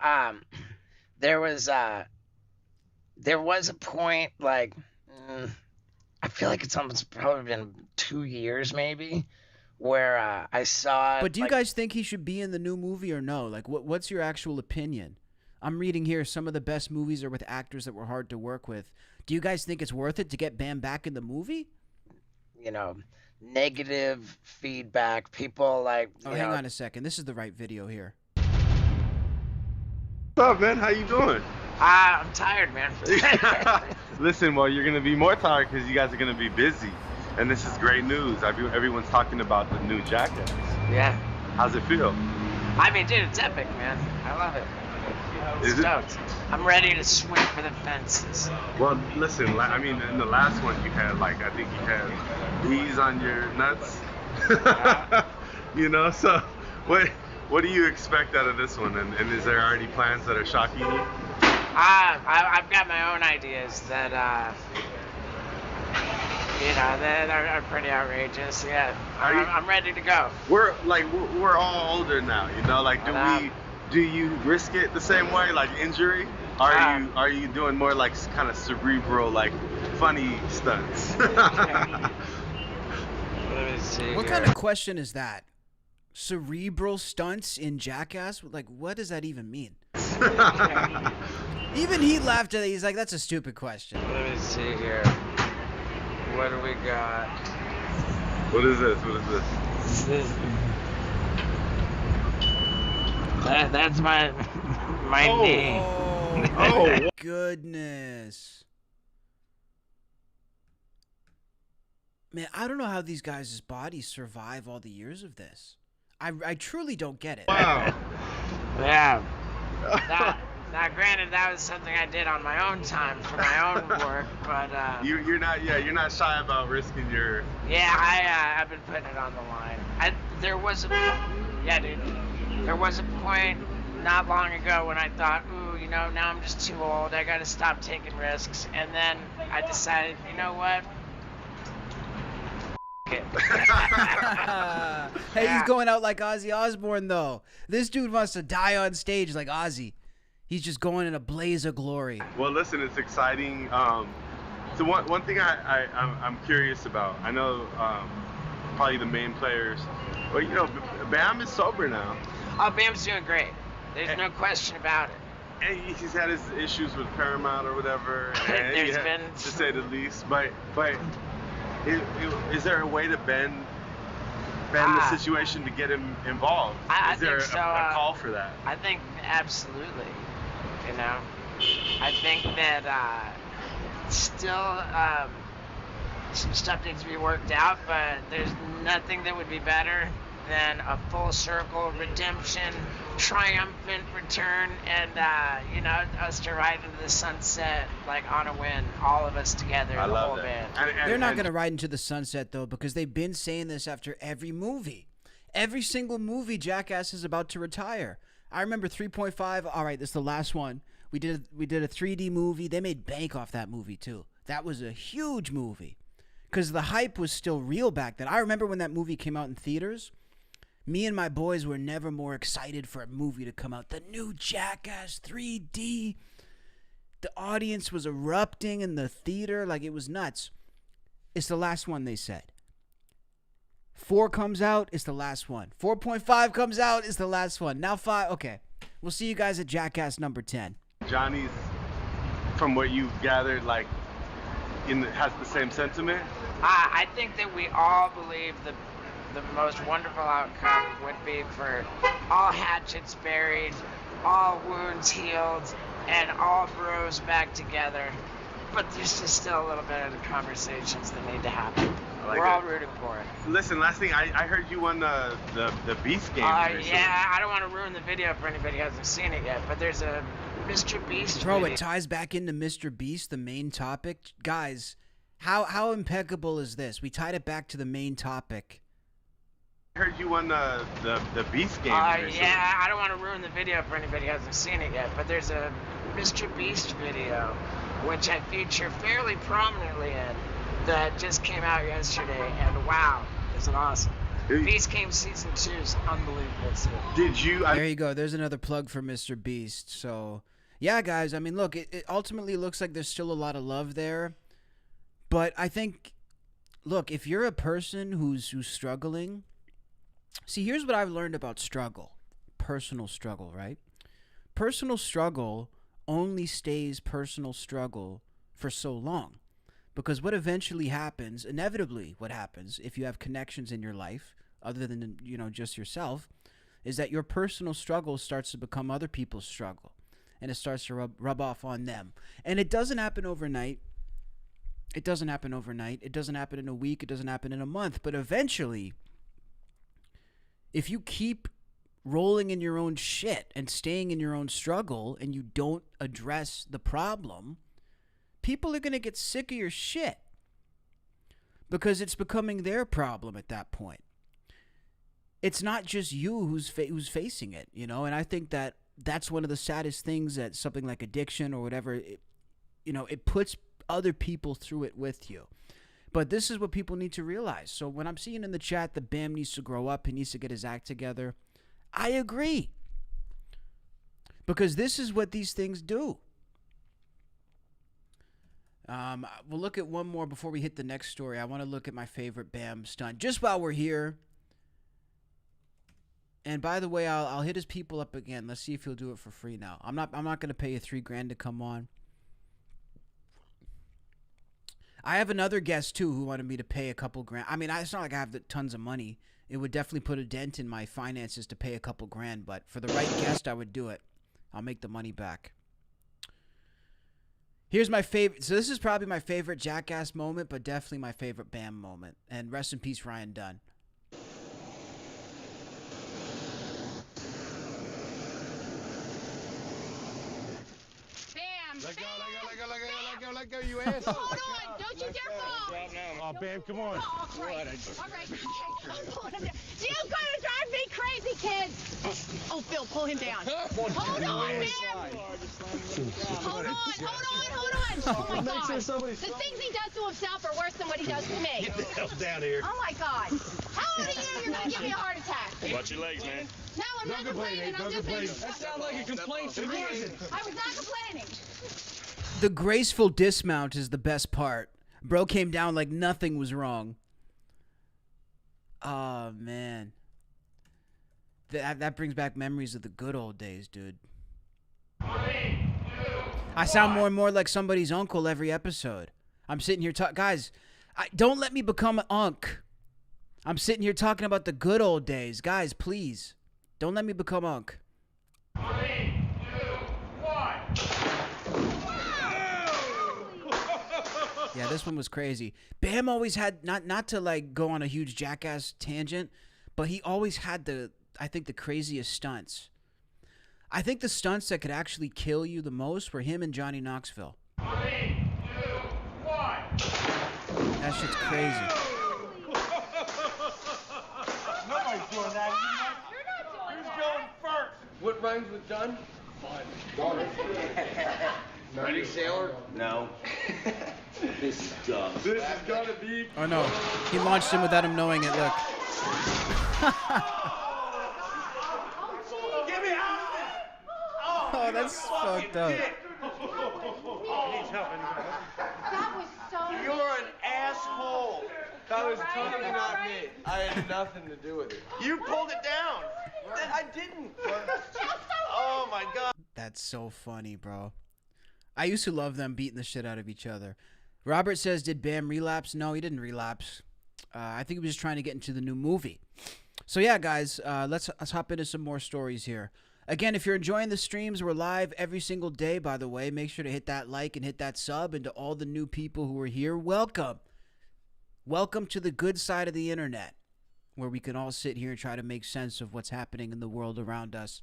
there was a point, like, I feel like it's almost probably been 2 years maybe, where I saw. But do you like, guys think he should be in the new movie or no? Like, what's your actual opinion I'm reading here some of the best movies are with actors that were hard to work with. Do you guys think it's worth it to get Bam back in the movie? You know, negative feedback. People like, Oh, you hang know, on a second. This is the right video here. What's up, man? How you doing? I'm tired, man. Listen, well, you're gonna be more tired because you guys are gonna be busy, and this is great news. Everyone's talking about the new Jackass. Yeah. How's it feel? I mean, dude, it's epic, man. I love it. Is it? Stoked. I'm ready to swing for the fences. Well, listen. I mean, in the last one you had I think you had bees on your nuts. You know, so what do you expect out of this one? And is there already plans that are shocking you? I've got my own ideas that, that are pretty outrageous. Yeah, I'm ready to go. We're all older now, you know. Like, do you risk it the same way, like injury? Are you doing more like kind of cerebral, like funny stunts? Let me see. What kind of question is that? Cerebral stunts in Jackass? Like, what does that even mean? Even he laughed at it. He's like, that's a stupid question. Let me see here. What do we got? What is this? That's my knee. Oh, goodness. Man, I don't know how these guys' bodies survive all the years of this. I truly don't get it. Wow. Yeah. Now, granted, that was something I did on my own time for my own work, but You're not shy about risking your. yeah, I've been putting it on the line. There was a point not long ago when I thought, now I'm just too old. I got to stop taking risks, and then I decided, you know what? Hey, he's going out like Ozzy Osbourne, though. This dude wants to die on stage like Ozzy. He's just going in a blaze of glory. Well, listen, it's exciting. So one thing I'm curious about. I know probably the main players. Well, Bam is sober now. Oh, Bam's doing great. There's no question about it. And he's had his issues with Paramount or whatever. There's been, to say the least. But is there a way to bend the situation to get him involved? Is there a call for that? I think absolutely. I think that still some stuff needs to be worked out, but there's nothing that would be better than a full circle redemption, triumphant return, and us to ride into the sunset like on a win, all of us together, I the love whole that. band. They're not going to ride into the sunset, though, because they've been saying this after every movie. Every single movie, Jackass is about to retire. I remember 3.5. All right, this is the last one. We did a 3D movie. They made bank off that movie, too. That was a huge movie because the hype was still real back then. I remember when that movie came out in theaters. Me and my boys were never more excited for a movie to come out. The new Jackass 3D. The audience was erupting in the theater like it was nuts. It's the last one, they said. 4 comes out, it's the last one. 4.5 comes out, it's the last one. Now 5, okay. We'll see you guys at Jackass number 10. Johnny's, from what you've gathered, has the same sentiment? I think that we all believe the most wonderful outcome would be for all hatchets buried, all wounds healed, and all bros back together. But there's just still a little bit of the conversations that need to happen. We're all rooting for it. Listen, last thing, I heard you won the Beast game. Yeah, I don't want to ruin the video for anybody who hasn't seen it yet, but there's a MrBeast Bro, video. it ties back into MrBeast, the main topic. Guys, how impeccable is this? We tied it back to the main topic. I heard you won the Beast game. Yeah, I don't want to ruin the video for anybody who hasn't seen it yet, but there's a MrBeast video, which I feature fairly prominently in, that just came out yesterday, and wow, is it awesome. Beast Game Season 2 is unbelievable too. Did you... There you go. There's another plug for MrBeast. So, yeah, guys, I mean, look, it ultimately looks like there's still a lot of love there. But I think, look, if you're a person who's struggling... See, here's what I've learned about struggle. Personal struggle, right? personal struggle only stays personal struggle for so long. Because what eventually happens, inevitably what happens if you have connections in your life other than, just yourself, is that your personal struggle starts to become other people's struggle. And it starts to rub off on them. And it doesn't happen overnight. It doesn't happen overnight. It doesn't happen in a week. It doesn't happen in a month. But eventually, if you keep rolling in your own shit and staying in your own struggle and you don't address the problem, people are going to get sick of your shit because it's becoming their problem at that point. It's not just you who's facing it, and I think that that's one of the saddest things that something like addiction or whatever, it puts other people through it with you. But this is what people need to realize. So when I'm seeing in the chat that Bam needs to grow up, he needs to get his act together, I agree. Because this is what these things do. We'll look at one more before we hit the next story. I want to look at my favorite Bam stunt just while we're here. And by the way, I'll hit his people up again. Let's see if he'll do it for free now. I'm not going to pay you $3,000 to come on. I have another guest too who wanted me to pay a couple grand. I mean, it's not like I have tons of money. It would definitely put a dent in my finances to pay a couple grand, but for the right guest, I would do it. I'll make the money back. Here's my favorite. So this is probably my favorite Jackass moment, but definitely my favorite Bam moment. And rest in peace, Ryan Dunn. Let go, you ass. Hold on, don't you dare fall. Oh, Bam, come on. Oh, great. All right, okay, I'm pulling him down. You're gonna drive me crazy, kids. Oh, Phil, pull him down. Hold on, Bam. Hold on. Oh, my God. The things he does to himself are worse than what he does to me. Get the hell down here. Oh, my God. How old are you? You're gonna give me a heart attack. Watch your legs, man. No, I'm not complaining. I'm just saying. That sounds like a complaint to me. I was not complaining. The graceful dismount is the best part. Bro came down like nothing was wrong. Oh, man. That brings back memories of the good old days, dude. 3, 2, I sound more and more like somebody's uncle every episode. I'm sitting here talking. Guys, don't let me become an unk. I'm sitting here talking about the good old days. Guys, please. Don't let me become unk. 3, 2, 1. Yeah, this one was crazy. Bam always had, not to like go on a huge Jackass tangent, but he always had the craziest stunts. I think the stunts that could actually kill you the most were him and Johnny Knoxville. 3, 2, 1. That shit's crazy. Nobody's doing that. You're not doing Who's that. going first? What rhymes with done? Fun. Ready, sailor? No. This is dumb. This is gonna be. Oh no, he launched him without him knowing it. Look. Get me out of there! Oh, that's fucked up. That was so. You're an asshole. That was totally not me. I had nothing to do with it. You pulled it down. I didn't. Oh my God. That's so funny, bro. I used to love them beating the shit out of each other. Robert says, did Bam relapse? No, he didn't relapse. I think he was just trying to get into the new movie. So yeah, guys, let's hop into some more stories here. Again, if you're enjoying the streams, we're live every single day, by the way. Make sure to hit that like and hit that sub. And to all the new people who are here, welcome. Welcome to the good side of the internet, where we can all sit here and try to make sense of what's happening in the world around us.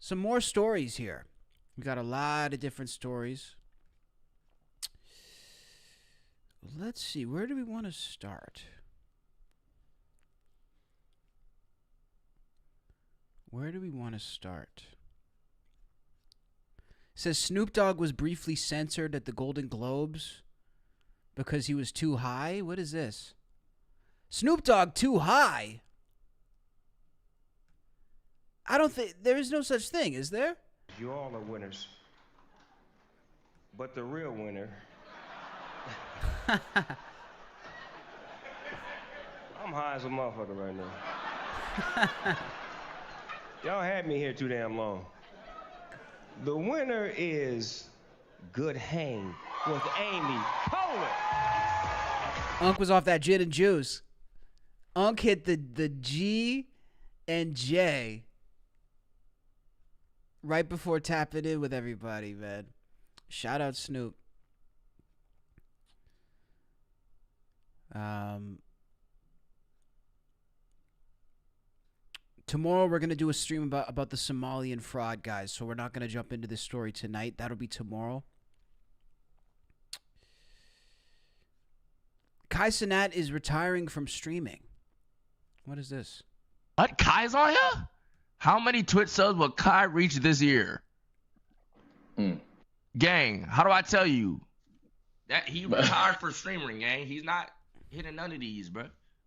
Some more stories here. We got a lot of different stories. Let's see, where do we want to start? Where do we want to start? It says Snoop Dogg was briefly censored at the Golden Globes because he was too high. What is this? Snoop Dogg too high? I don't think there is no such thing, is there? You all are winners. But the real winner. I'm high as a motherfucker right now. Y'all had me here too damn long. The winner is Good Hang with Amy Poehler. Unc was off that gin and juice. Unc hit the G and J right before tapping in with everybody, man. Shout out Snoop. Tomorrow we're going to do a stream about the Somalian fraud, guys. So we're not going to jump into this story tonight. That'll be tomorrow. Kai Cenat is retiring from streaming. What is this? What? Kai's on here? How many Twitch subs will Kai reach this year? Gang, how do I tell you? That he retired for streaming, gang. He's not hitting none of these, bro.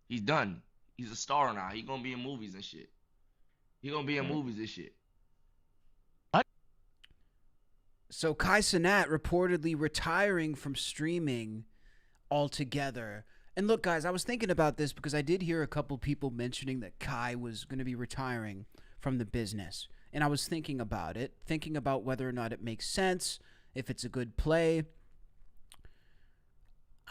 He's done. He's a star now. He gonna be in movies and shit. He gonna be in movies and shit. What? So Kai Cenat reportedly retiring from streaming altogether. And look, guys, I was thinking about this because I did hear a couple people mentioning that Kai was going to be retiring from the business. And I was thinking about it, thinking about whether or not it makes sense, if it's a good play.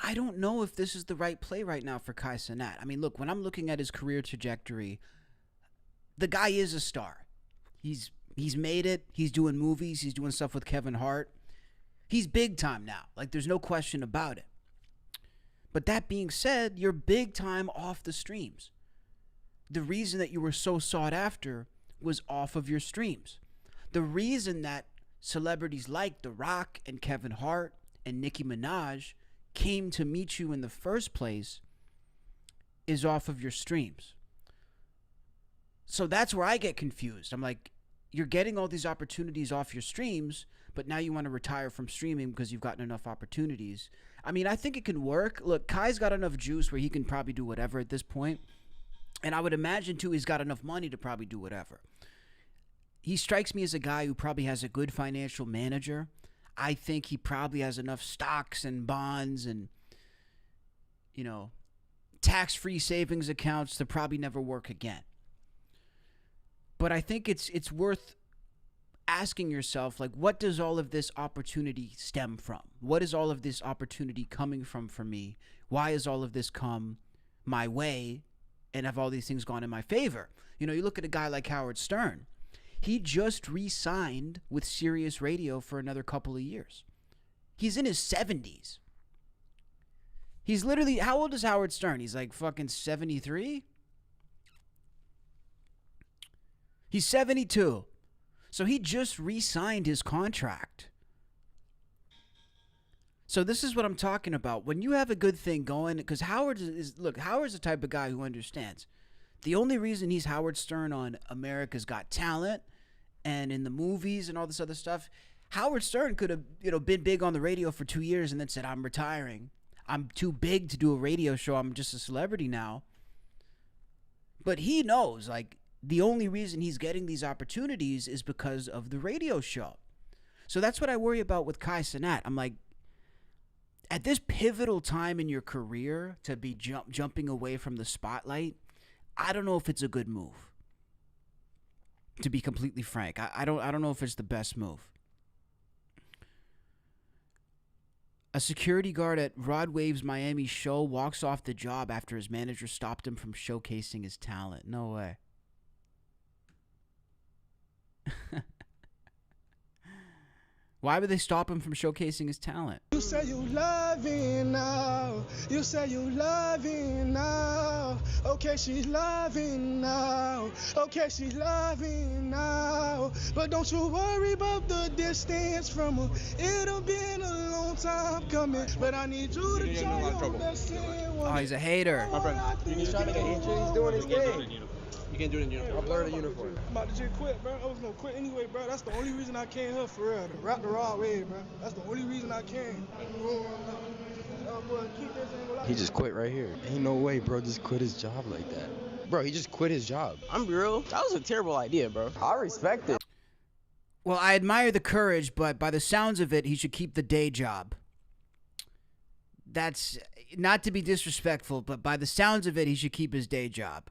I don't know if this is the right play right now for Kai Cenat. I mean, look, when I'm looking at his career trajectory, the guy is a star. He's made it. He's doing movies. He's doing stuff with Kevin Hart. He's big time now. Like, there's no question about it. But that being said, you're big time off the streams. The reason that you were so sought after was off of your streams. The reason that celebrities like The Rock and Kevin Hart and Nicki Minaj came to meet you in the first place is off of your streams. So that's where I get confused. I'm like, you're getting all these opportunities off your streams, but now you want to retire from streaming because you've gotten enough opportunities. I mean, I think it can work. Look, Kai's got enough juice where he can probably do whatever at this point. And I would imagine, too, he's got enough money to probably do whatever. He strikes me as a guy who probably has a good financial manager. I think he probably has enough stocks and bonds and, you know, tax-free savings accounts to probably never work again. But I think it's worth asking yourself, like, what does all of this opportunity stem from? What is all of this opportunity coming from for me? Why has all of this come my way? And have all these things gone in my favor? You know, you look at a guy like Howard Stern. He just re-signed with Sirius Radio for another couple of years. He's in his 70s. He's literally, how old is Howard Stern? He's like fucking 73? He's 72. So he just re-signed his contract. So this is what I'm talking about. When you have a good thing going, because Howard's the type of guy who understands. The only reason he's Howard Stern on America's Got Talent and in the movies and all this other stuff, Howard Stern could have, been big on the radio for 2 years and then said, I'm retiring. I'm too big to do a radio show. I'm just a celebrity now. But he knows, like, the only reason he's getting these opportunities is because of the radio show. So that's what I worry about with Kai Cenat. I'm like, at this pivotal time in your career to be jumping away from the spotlight, I don't know if it's a good move. To be completely frank, I don't know if it's the best move. A security guard at Rod Wave's Miami show walks off the job after his manager stopped him from showcasing his talent. No way. Why would they stop him from showcasing his talent? You say you loving now. You say you loving now. Okay, she's loving now. Okay, she's loving now. But don't you worry about the distance from her. It'll been a long time coming. But I need you to try your best. Oh, he's a hater. My friend, he's trying to get injured. He's doing his game. You can't do it in uniform. I'll blur the uniform. I'm about to just quit, bro. I was gonna quit anyway, bro. That's the only reason I came here for real. To rap the raw way, bro. That's the only reason I came. He just quit right here. Ain't no way, bro. Just quit his job like that. Bro, he just quit his job. I'm real. That was a terrible idea, bro. I respect it. Well, I admire the courage, but by the sounds of it, he should keep the day job. That's not to be disrespectful, but by the sounds of it, he should keep his day job.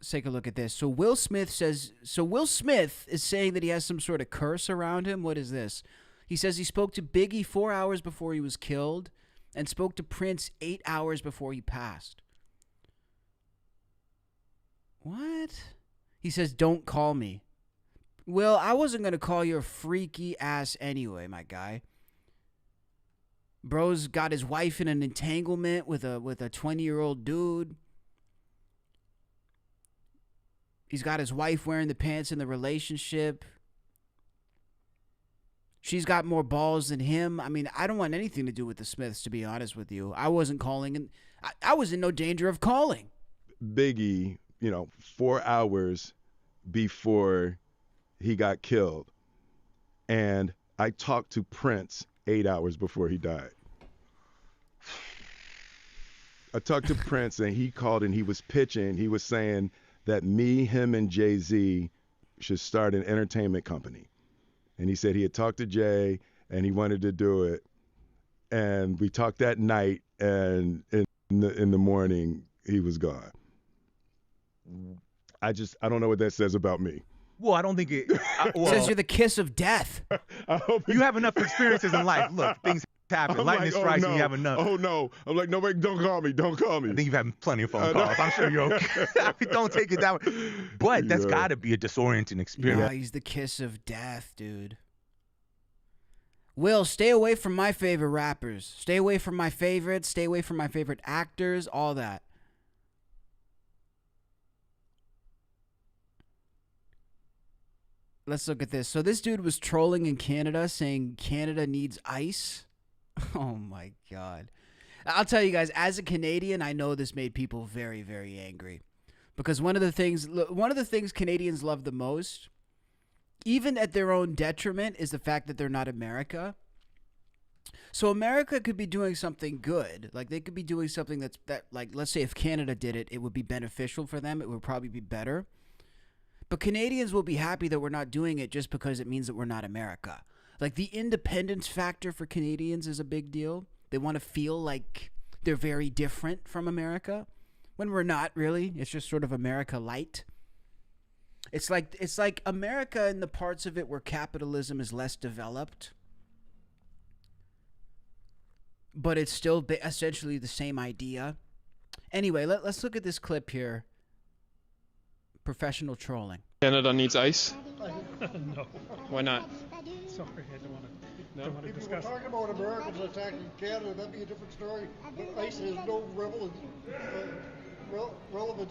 Let's take a look at this. So Will Smith is saying that he has some sort of curse around him. What is this? He says he spoke to Biggie 4 hours before he was killed and spoke to Prince 8 hours before he passed. What? He says, don't call me. Will, I wasn't going to call your freaky ass anyway, my guy. Bro's got his wife in an entanglement with a 20-year-old dude. He's got his wife wearing the pants in the relationship. She's got more balls than him. I mean, I don't want anything to do with the Smiths, to be honest with you. I wasn't calling, and I was in no danger of calling. Biggie, 4 hours before he got killed. And I talked to Prince 8 hours before he died. I talked to Prince, and he called and he was pitching. He was saying that me, him, and Jay-Z should start an entertainment company. And he said he had talked to Jay and he wanted to do it. And we talked that night, and in the morning, he was gone. I don't know what that says about me. Well, I don't think it. It says you're the kiss of death. You have enough experiences in life. Look, things happen. Lightning strikes and you have enough. Oh, no. I'm like, nobody, don't call me. Don't call me. I think you've had plenty of phone calls. I'm sure you're okay. Don't take it that way. But that's got to be a disorienting experience. Yeah, he's the kiss of death, dude. Will, stay away from my favorite rappers. Stay away from my favorites. Stay away from my favorite actors. All that. Let's look at this. So this dude was trolling in Canada saying Canada needs ice. Oh my God. I'll tell you guys, as a Canadian, I know this made people very, very angry. Because one of the things Canadians love the most, even at their own detriment, is the fact that they're not America. So America could be doing something good. Like they could be doing something that like, let's say if Canada did it, it would be beneficial for them. It would probably be better. But Canadians will be happy that we're not doing it just because it means that we're not America. Like the independence factor for Canadians is a big deal. They want to feel like they're very different from America when we're not really. It's just sort of America light. It's like America in the parts of it where capitalism is less developed. But it's still essentially the same idea. Anyway, let's look at this clip here. Professional trolling. Canada needs ice? No. Why not? Sorry, I don't want to If discuss. we were talking about Americans attacking Canada, that'd be a different story. But ICE has no relevance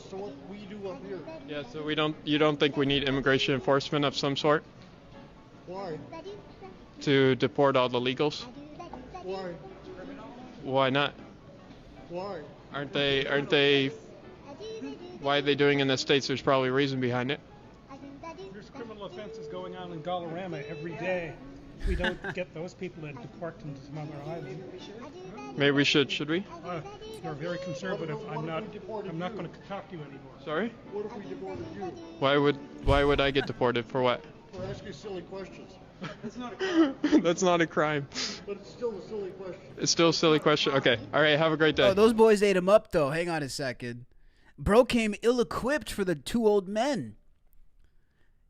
to what we do up here. Yeah, so you don't think we need immigration enforcement of some sort Why? to deport all the illegals? Why? Why not? Why? Aren't they why are they doing in the States? There's probably a reason behind it. There's criminal offenses going on in Dollarama every day. We don't get those people to deport them to some other island. Maybe we should we? You're very conservative. I'm not going to talk to you anymore. Sorry? What if we deported you? Why would I get deported for what? For asking silly questions. That's not a crime. That's not a crime. But it's still a silly question. It's still a silly question. Okay. All right, have a great day. Oh, those boys ate him up though. Hang on a second. Bro came ill-equipped for the two old men.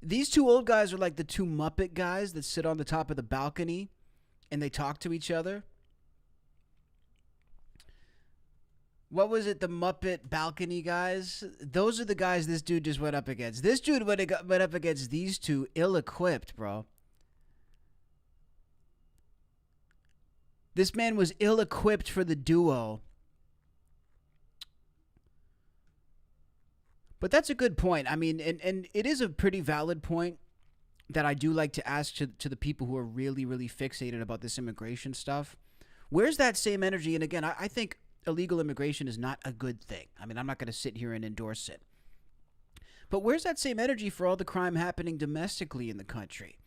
These two old guys are like the two Muppet guys that sit on the top of the balcony and they talk to each other. What was it? The Muppet balcony guys? Those are the guys this dude just went up against. This dude went up against these two ill-equipped, bro. This man was ill-equipped for the duo. But that's a good point. I mean, and it is a pretty valid point that I do like to ask to the people who are really, really fixated about this immigration stuff. Where's that same energy? And again, I think illegal immigration is not a good thing. I mean, I'm not going to sit here and endorse it. But where's that same energy for all the crime happening domestically in the country?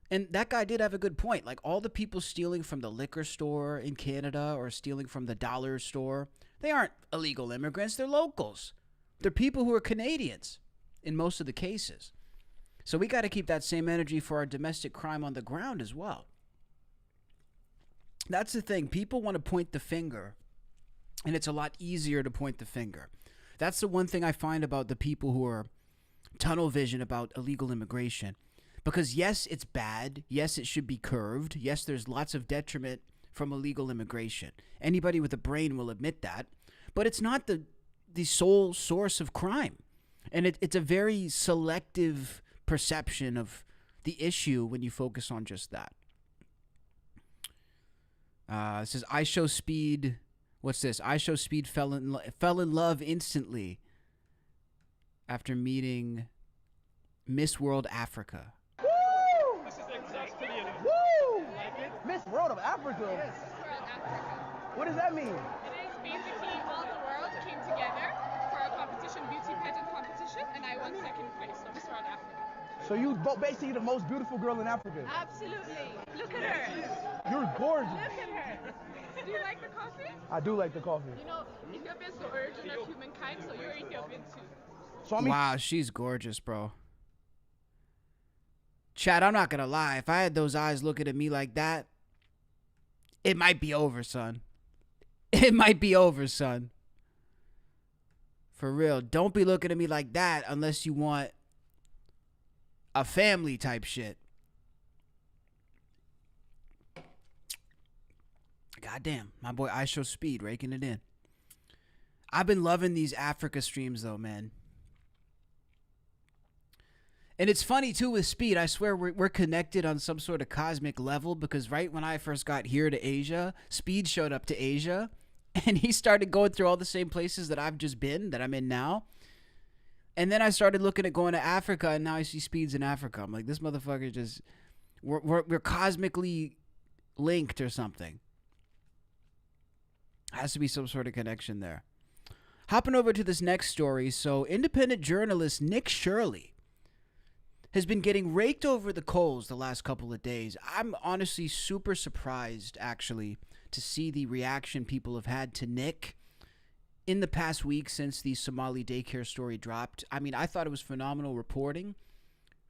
And that guy did have a good point. Like all the people stealing from the liquor store in Canada or stealing from the dollar store, they aren't illegal immigrants. They're locals. They're people who are Canadians in most of the cases. So we got to keep that same energy for our domestic crime on the ground as well. That's the thing. People want to point the finger, and it's a lot easier to point the finger. That's the one thing I find about the people who are tunnel vision about illegal immigration. Because yes, it's bad. Yes, it should be curved. Yes, there's lots of detriment from illegal immigration. Anybody with a brain will admit that. But it's not the sole source of crime. And it's a very selective perception of the issue when you focus on just that. It says, I Show Speed. What's this? I Show Speed fell in love instantly after meeting Miss World Africa. Woo! This is Woo! Miss World of Africa. Yes. Miss World Africa. What does that mean? It is basically all the world came together for a competition, beauty pageant competition, and I won second place. So Miss World Africa. So you basically the most beautiful girl in Africa. Absolutely. Look at her. You're gorgeous. Look at her. Do you like the coffee? I do like the coffee. You know, Ethiopia is the origin of humankind, so you're Ethiopian too. So I mean, Wow, she's gorgeous, bro. Chad, I'm not gonna lie. If I had those eyes looking at me like that, it might be over, son. It might be over, son. For real. Don't be looking at me like that unless you want a family type shit. Goddamn, my boy I Show Speed raking it in. I've been loving these Africa streams though, man. And it's funny too with Speed. I swear we're connected on some sort of cosmic level, because right when I first got here to Asia, Speed showed up to Asia and he started going through all the same places that I've just been, that I'm in now. And then I started looking at going to Africa, and now I see Speeds in Africa. I'm like, this motherfucker just, we're cosmically linked or something. Has to be some sort of connection there. Hopping over to this next story. So independent journalist Nick Shirley has been getting raked over the coals the last couple of days. I'm honestly super surprised, actually, to see the reaction people have had to Nick in the past week since the Somali daycare story dropped. I mean, I thought it was phenomenal reporting.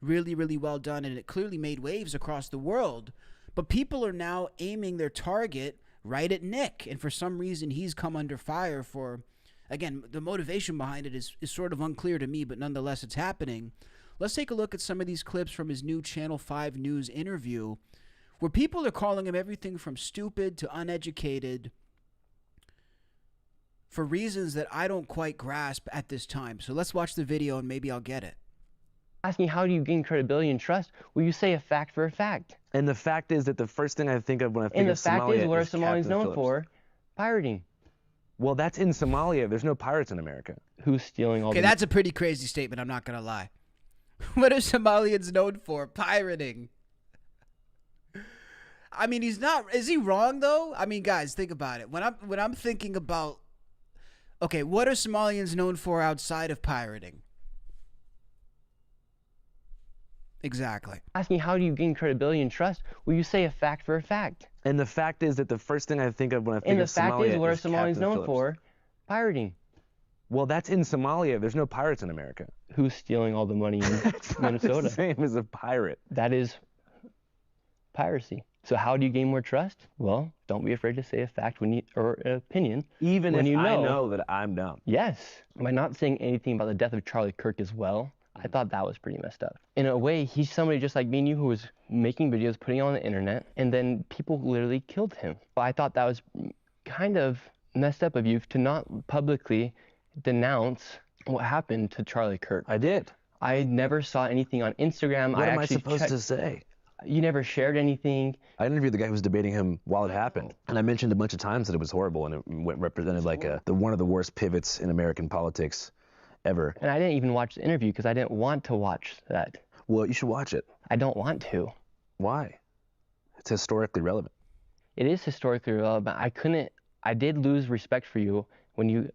Really, really well done, and it clearly made waves across the world. But people are now aiming their target right at Nick, and for some reason he's come under fire for, again, the motivation behind it is sort of unclear to me, but nonetheless it's happening. Let's take a look at some of these clips from his new Channel 5 News interview, where people are calling him everything from stupid to uneducated for reasons that I don't quite grasp at this time. So let's watch the video and maybe I'll get it. Asking how do you gain credibility and trust? Well, you say a fact for a fact. And the fact is that the first thing I think of when I think And the of fact Somalia is, what are is Somalians Captain known Phillips. for? Pirating. Well, that's in Somalia. There's no pirates in America. Who's stealing all Okay, the... that's a pretty crazy statement, I'm not gonna lie. What are Somalians known for? Pirating. I mean, he's not, is he wrong though? I mean, guys, think about it. When I'm thinking about, okay, what are Somalians known for outside of pirating? Exactly. Asking how do you gain credibility and trust? Well, you say a fact for a fact. And the fact is that the first thing I think of when I think And the of fact Somalia is, what are is Somalians Captain known Phillips. for? Pirating. Well, that's in Somalia. There's no pirates in America. Who's stealing all the money in Minnesota? The same as a pirate. That is piracy. So how do you gain more trust? Well, don't be afraid to say a fact when you, or an opinion. Even when if you I know that I'm dumb. Yes. By not saying anything about the death of Charlie Kirk as well, I thought that was pretty messed up. In a way, he's somebody just like me and you who was making videos, putting it on the internet, and then people literally killed him. I thought that was kind of messed up of you to not publicly denounce what happened to Charlie Kirk. I did. I never saw anything on Instagram. What am I supposed to say? You never shared anything. I interviewed the guy who was debating him while it happened, and I mentioned a bunch of times that it was horrible and it represented like one of the worst pivots in American politics ever. And I didn't even watch the interview because I didn't want to watch that. Well, you should watch it. I don't want to. Why? It's historically relevant. It is historically relevant. I did lose respect for you when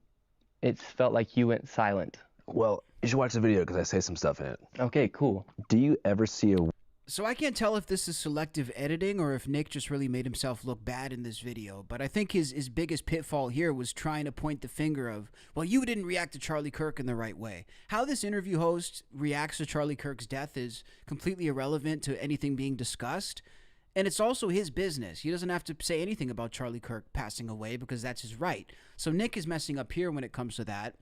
it felt like you went silent. Well, you should watch the video because I say some stuff in it. Okay, cool. Do you ever see a... So I can't tell if this is selective editing or if Nick just really made himself look bad in this video. But I think his biggest pitfall here was trying to point the finger of, well, you didn't react to Charlie Kirk in the right way. How this interview host reacts to Charlie Kirk's death is completely irrelevant to anything being discussed. And it's also his business. He doesn't have to say anything about Charlie Kirk passing away because that's his right. So Nick is messing up here when it comes to that.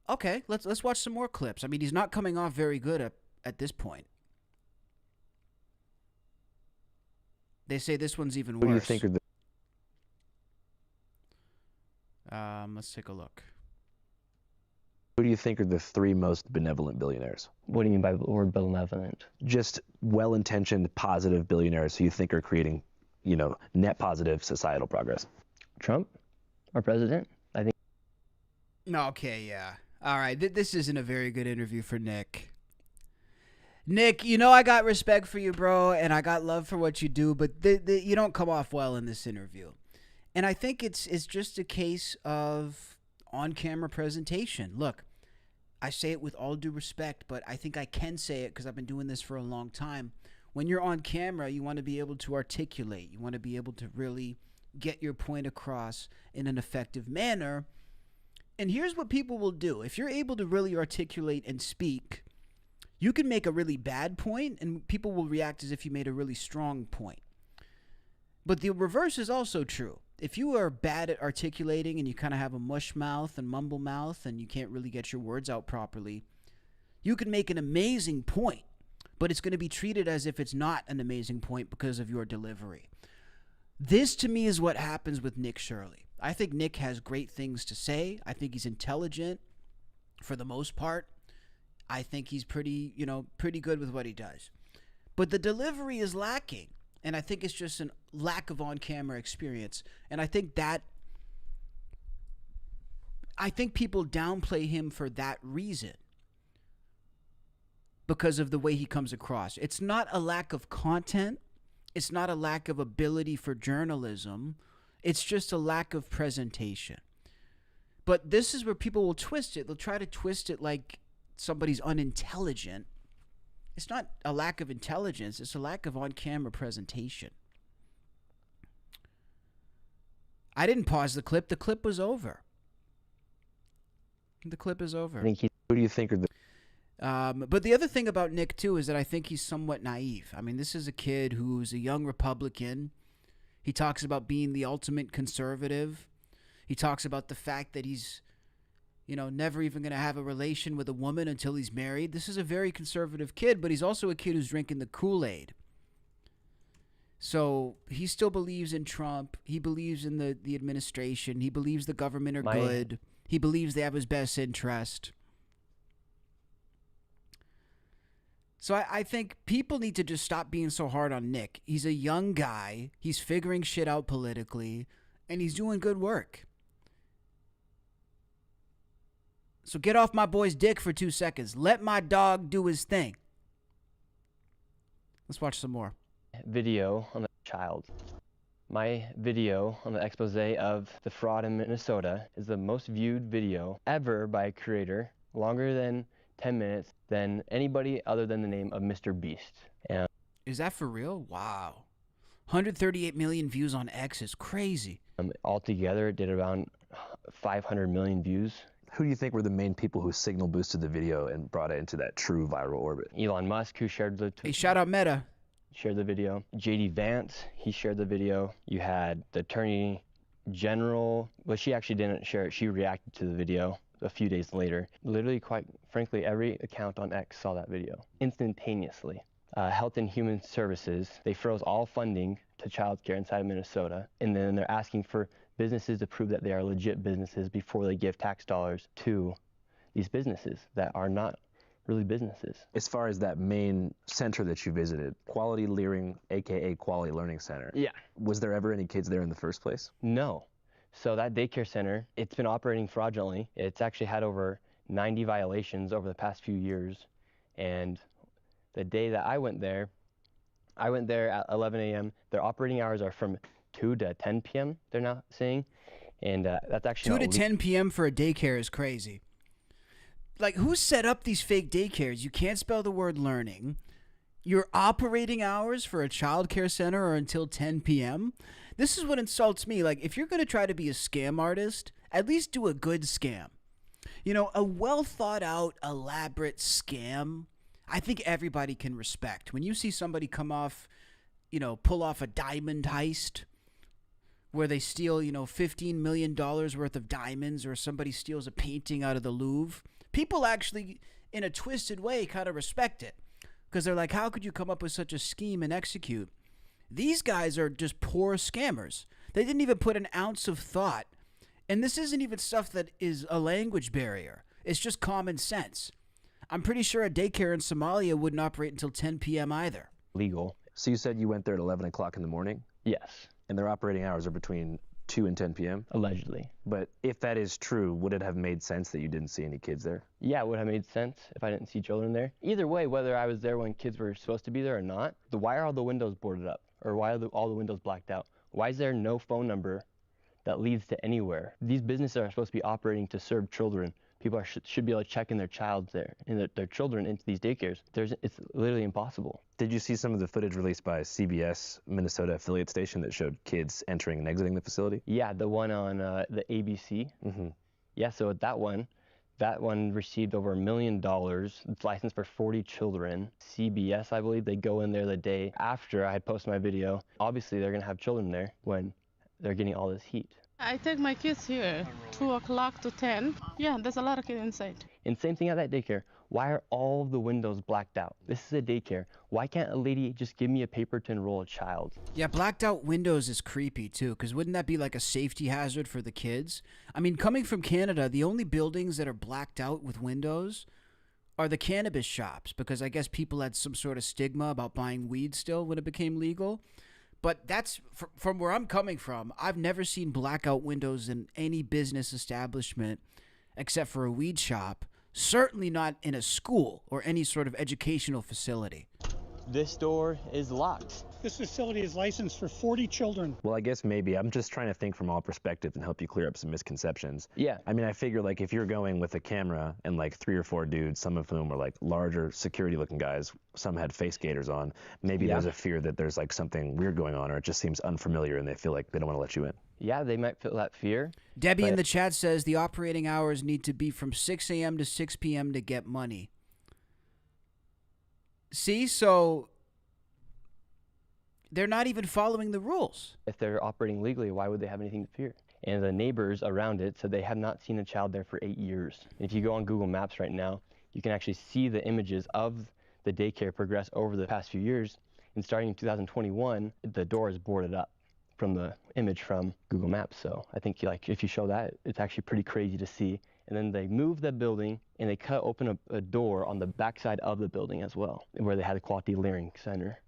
Okay, let's watch some more clips. I mean, he's not coming off very good at this point. They say this one's even worse. Who do you think are the Let's take a look. Who do you think are the 3 most benevolent billionaires? What do you mean by the word benevolent? Just well-intentioned, positive billionaires who you think are creating, net positive societal progress. Trump, our president, I think. Okay, yeah. All right, this isn't a very good interview for Nick. Nick, I got respect for you, bro, and I got love for what you do, but you don't come off well in this interview. And I think it's just a case of on-camera presentation. Look, I say it with all due respect, but I think I can say it because I've been doing this for a long time. When you're on camera, you want to be able to articulate. You want to be able to really get your point across in an effective manner. And here's what people will do. If you're able to really articulate and speak, you can make a really bad point, and people will react as if you made a really strong point. But the reverse is also true. If you are bad at articulating and you kind of have a mush mouth and mumble mouth and you can't really get your words out properly, you can make an amazing point, but it's going to be treated as if it's not an amazing point because of your delivery. This, to me, is what happens with Nick Shirley. I think Nick has great things to say. I think he's intelligent for the most part. I think he's pretty good with what he does. But the delivery is lacking. And I think it's just a lack of on-camera experience. And I think people downplay him for that reason. Because of the way he comes across. It's not a lack of content. It's not a lack of ability for journalism. It's just a lack of presentation. But this is where people will twist it. They'll try to twist it like somebody's unintelligent. It's not a lack of intelligence. It's a lack of on-camera presentation. I didn't pause the clip. The clip was over. The clip is over. Who do you think are the... But the other thing about Nick, too, is that I think he's somewhat naive. I mean, this is a kid who's a young Republican. He talks about being the ultimate conservative. He talks about the fact that he's, never even going to have a relation with a woman until he's married. This is a very conservative kid, but he's also a kid who's drinking the Kool-Aid. So he still believes in Trump. He believes in the administration. He believes the government are good. He believes they have his best interest. So I think people need to just stop being so hard on Nick. He's a young guy. He's figuring shit out politically, and he's doing good work. So get off my boy's dick for 2 seconds. Let my dog do his thing. Let's watch some more. Video on the child. My video on the expose of the fraud in Minnesota is the most viewed video ever by a creator, longer than 10 minutes, than anybody other than the name of MrBeast. And is that for real? Wow. 138 million views on X is crazy. Altogether, it did around 500 million views. Who do you think were the main people who signal boosted the video and brought it into that true viral orbit? Elon Musk, who shared the... Hey, shout out Meta. Shared the video. JD Vance, he shared the video. You had the Attorney General. Well, she actually didn't share it. She reacted to the video a few days later. Literally, quite frankly, every account on X saw that video instantaneously. Health and Human Services, they froze all funding to childcare inside of Minnesota, and then they're asking for businesses to prove that they are legit businesses before they give tax dollars to these businesses that are not really businesses. As far as that main center that you visited, Quality Learning, aka Quality Learning Center. Yeah. Was there ever any kids there in the first place? No. So that daycare center, it's been operating fraudulently. It's actually had over 90 violations over the past few years. And the day that I went there at 11 a.m. Their operating hours are from 2 to 10 p.m., they're now saying. And that's actually 2 to 10 p.m. for a daycare is crazy. Like, who set up these fake daycares? You can't spell the word learning. Your operating hours for a child care center are until 10 p.m.? This is what insults me. Like, if you're going to try to be a scam artist, at least do a good scam. A well thought out, elaborate scam, I think everybody can respect. When you see somebody come off, pull off a diamond heist, where they steal, $15 million worth of diamonds, or somebody steals a painting out of the Louvre. People actually, in a twisted way, kind of respect it. Because they're like, how could you come up with such a scheme and execute? These guys are just poor scammers. They didn't even put an ounce of thought. And this isn't even stuff that is a language barrier. It's just common sense. I'm pretty sure a daycare in Somalia wouldn't operate until 10 p.m. either. Legal. So you said you went there at 11 o'clock in the morning? Yes. And their operating hours are between 2 and 10 p.m.? Allegedly. But if that is true, would it have made sense that you didn't see any kids there? Yeah, it would have made sense if I didn't see children there. Either way, whether I was there when kids were supposed to be there or not, why are all the windows boarded up? Or why are all the windows blacked out? Why is there no phone number that leads to anywhere? These businesses are supposed to be operating to serve children. People should be able to check in their child there and their children into these daycares. It's literally impossible. Did you see some of the footage released by CBS Minnesota affiliate station that showed kids entering and exiting the facility? Yeah, the one on the ABC. Mm-hmm. Yeah, so that one received over $1 million. It's licensed for 40 children. CBS, I believe, they go in there the day after I had posted my video. Obviously, they're going to have children there when they're getting all this heat. I take my kids here, 2 o'clock to 10. Yeah, there's a lot of kids inside. And same thing at that daycare. Why are all the windows blacked out? This is a daycare. Why can't a lady just give me a paper to enroll a child? Yeah, blacked out windows is creepy too, because wouldn't that be like a safety hazard for the kids? I mean, coming from Canada, the only buildings that are blacked out with windows are the cannabis shops, because I guess people had some sort of stigma about buying weed still when it became legal. But that's, from where I'm coming from, I've never seen blackout windows in any business establishment except for a weed shop. Certainly not in a school or any sort of educational facility. This door is locked. This facility is licensed for 40 children. Well, I guess maybe. I'm just trying to think from all perspectives and help you clear up some misconceptions. Yeah. I mean, I figure like if you're going with a camera and like 3 or 4 dudes, some of whom were like larger security looking guys, some had face gaiters on, maybe there's a fear that there's like something weird going on, or it just seems unfamiliar and they feel like they don't want to let you in. Yeah, they might feel that fear. Debbie in the chat says the operating hours need to be from 6 a.m. to 6 p.m. to get money. See, so they're not even following the rules. If they're operating legally, why would they have anything to fear? And the neighbors around it said they have not seen a child there for 8 years. If you go on Google Maps right now, you can actually see the images of the daycare progress over the past few years. And starting in 2021, the door is boarded up from the image from Google Maps. So I think if you show that, it's actually pretty crazy to see. And then they moved the building and they cut open a door on the backside of the building as well, where they had a quality learning center.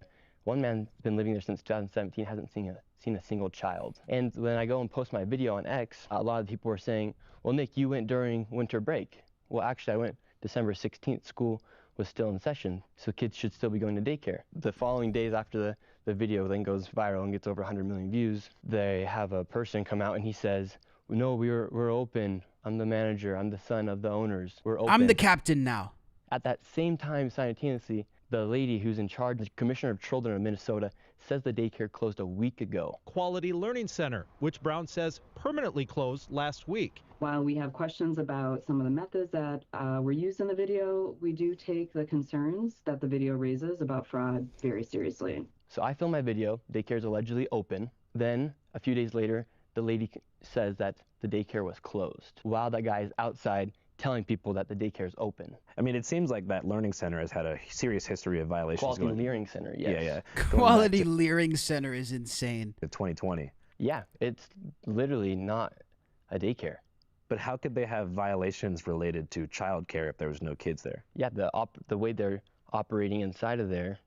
One man's been living there since 2017, hasn't seen a single child. And when I go and post my video on X, a lot of people were saying, well, Nick, you went during winter break. Well, actually, I went December 16th. School was still in session, so kids should still be going to daycare. The following days after the video then goes viral and gets over 100 million views, they have a person come out and he says, no, we're open. I'm the manager. I'm the son of the owners. We're open. I'm the captain now. At that same time, simultaneously, the lady who's in charge, the Commissioner of Children of Minnesota, says the daycare closed a week ago. Quality Learning Center, which Brown says permanently closed last week. While we have questions about some of the methods that were used in the video, we do take the concerns that the video raises about fraud very seriously. So I film my video, daycare is allegedly open. Then, a few days later, the lady says that the daycare was closed, while that guy is outside telling people that the daycare is open. I mean, it seems like that learning center has had a serious history of violations. Quality Learning Center, yes. Yeah. Quality Learning Center is insane. 2020. Yeah, it's literally not a daycare. But how could they have violations related to childcare if there was no kids there? Yeah, the way they're operating inside of there,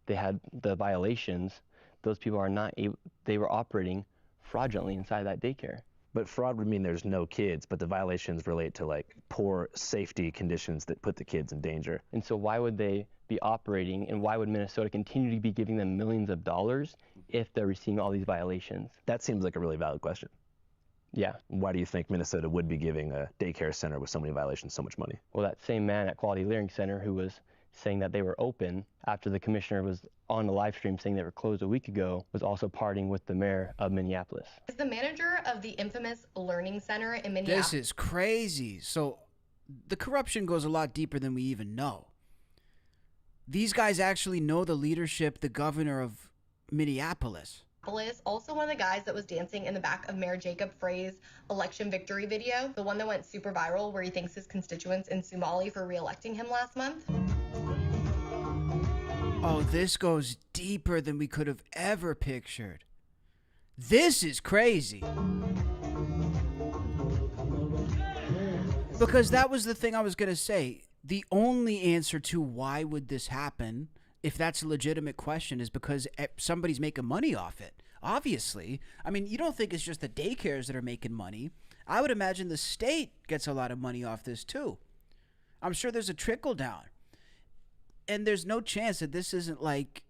they had the violations. Those people are not able, they were operating fraudulently inside that daycare. But fraud would mean there's no kids, but the violations relate to like poor safety conditions that put the kids in danger. And so why would they be operating, and why would Minnesota continue to be giving them millions of dollars if they're receiving all these violations? That seems like a really valid question. Yeah. Why do you think Minnesota would be giving a daycare center with so many violations so much money? Well, that same man at Quality Learning Center who was saying that they were open after the commissioner was on the live stream saying they were closed a week ago was also partying with the mayor of Minneapolis. Is the manager of the infamous Learning Center in Minneapolis. This is crazy. So the corruption goes a lot deeper than we even know. These guys actually know the leadership, the governor of Minneapolis. Also one of the guys that was dancing in the back of Mayor Jacob Frey's election victory video, the one that went super viral where he thanks his constituents in Somali for re-electing him last month. Oh, this goes deeper than we could have ever pictured. This is crazy. Because that was the thing I was going to say. The only answer to why would this happen, if that's a legitimate question, is because somebody's making money off it. Obviously. I mean, you don't think it's just the daycares that are making money. I would imagine the state gets a lot of money off this too. I'm sure there's a trickle down. And there's no chance that this isn't like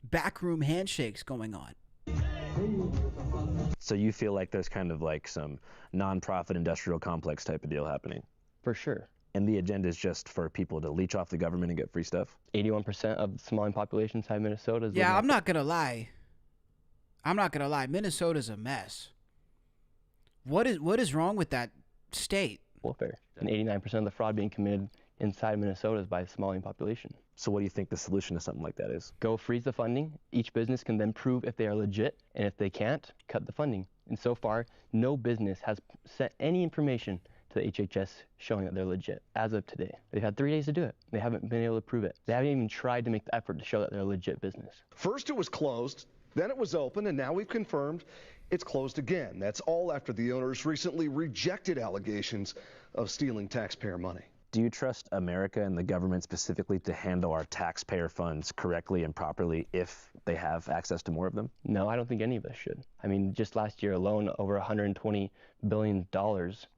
backroom handshakes going on. So you feel like there's kind of like some nonprofit industrial complex type of deal happening? For sure. And the agenda is just for people to leech off the government and get free stuff? 81% of the Somali population inside Minnesota is Yeah, I'm not going to lie. Minnesota's a mess. What is wrong with that state? Welfare. And 89% of the fraud being committed inside Minnesota is by the Somali population. So what do you think the solution to something like that is? Go freeze the funding. Each business can then prove if they are legit, and if they can't, cut the funding. And so far, no business has sent any information to the HHS showing that they're legit as of today. They've had 3 days to do it. They haven't been able to prove it. They haven't even tried to make the effort to show that they're a legit business. First it was closed, then it was open, and now we've confirmed it's closed again. That's all after the owners recently rejected allegations of stealing taxpayer money. Do you trust America and the government specifically to handle our taxpayer funds correctly and properly if they have access to more of them? No, I don't think any of us should. I mean, just last year alone, over $120 billion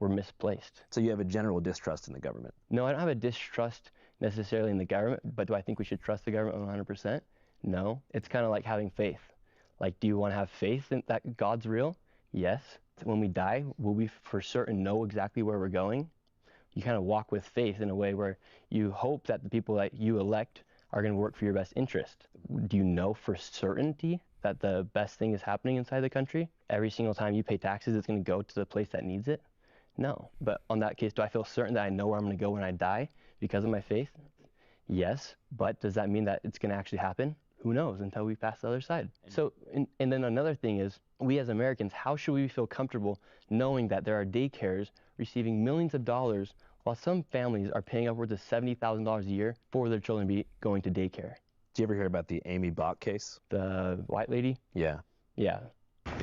were misplaced. So you have a general distrust in the government? No, I don't have a distrust necessarily in the government, but do I think we should trust the government 100%? No. It's kind of like having faith. Like, do you want to have faith in that God's real? Yes. When we die, will we for certain know exactly where we're going? You kind of walk with faith in a way where you hope that the people that you elect are going to work for your best interest. Do you know for certainty that the best thing is happening inside the country? Every single time you pay taxes, it's going to go to the place that needs it? No. But on that case, do I feel certain that I know where I'm going to go when I die because of my faith? Yes. But does that mean that it's going to actually happen? Who knows until we pass the other side. So, and then another thing is, we as Americans, how should we feel comfortable knowing that there are daycares receiving millions of dollars while some families are paying upwards of $70,000 a year for their children to be going to daycare? Did you ever hear about the Amy Bach case? The white lady? Yeah. Yeah.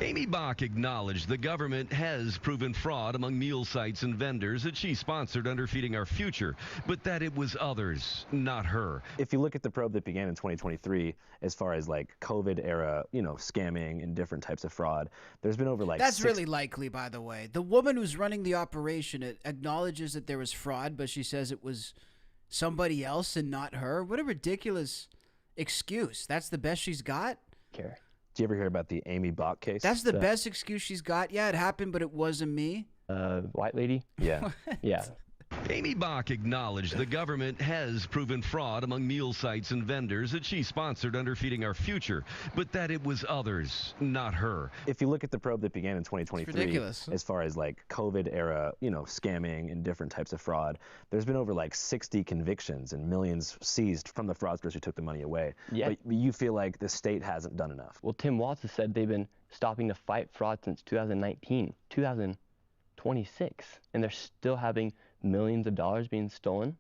Amy Bach acknowledged the government has proven fraud among meal sites and vendors that she sponsored under Feeding Our Future, but that it was others, not her. If you look at the probe that began in 2023, as far as like COVID era, scamming and different types of fraud, there's been over like That's really likely, by the way. The woman who's running the operation acknowledges that there was fraud, but she says it was somebody else and not her. What a ridiculous excuse. That's the best she's got? Care. Did you ever hear about the Amy Bach case? That's the best excuse she's got? Yeah, it happened, but it wasn't me. White lady? Yeah. Yeah. Amy Bach acknowledged the government has proven fraud among meal sites and vendors that she sponsored under Feeding Our Future, but that it was others, not her. If you look at the probe that began in 2023, as far as like COVID era, scamming and different types of fraud, there's been over like 60 convictions and millions seized from the fraudsters who took the money away. Yeah. But you feel like the state hasn't done enough. Well, Tim Walz has said they've been stopping to fight fraud since 2019, 2026, and they're still having millions of dollars being stolen,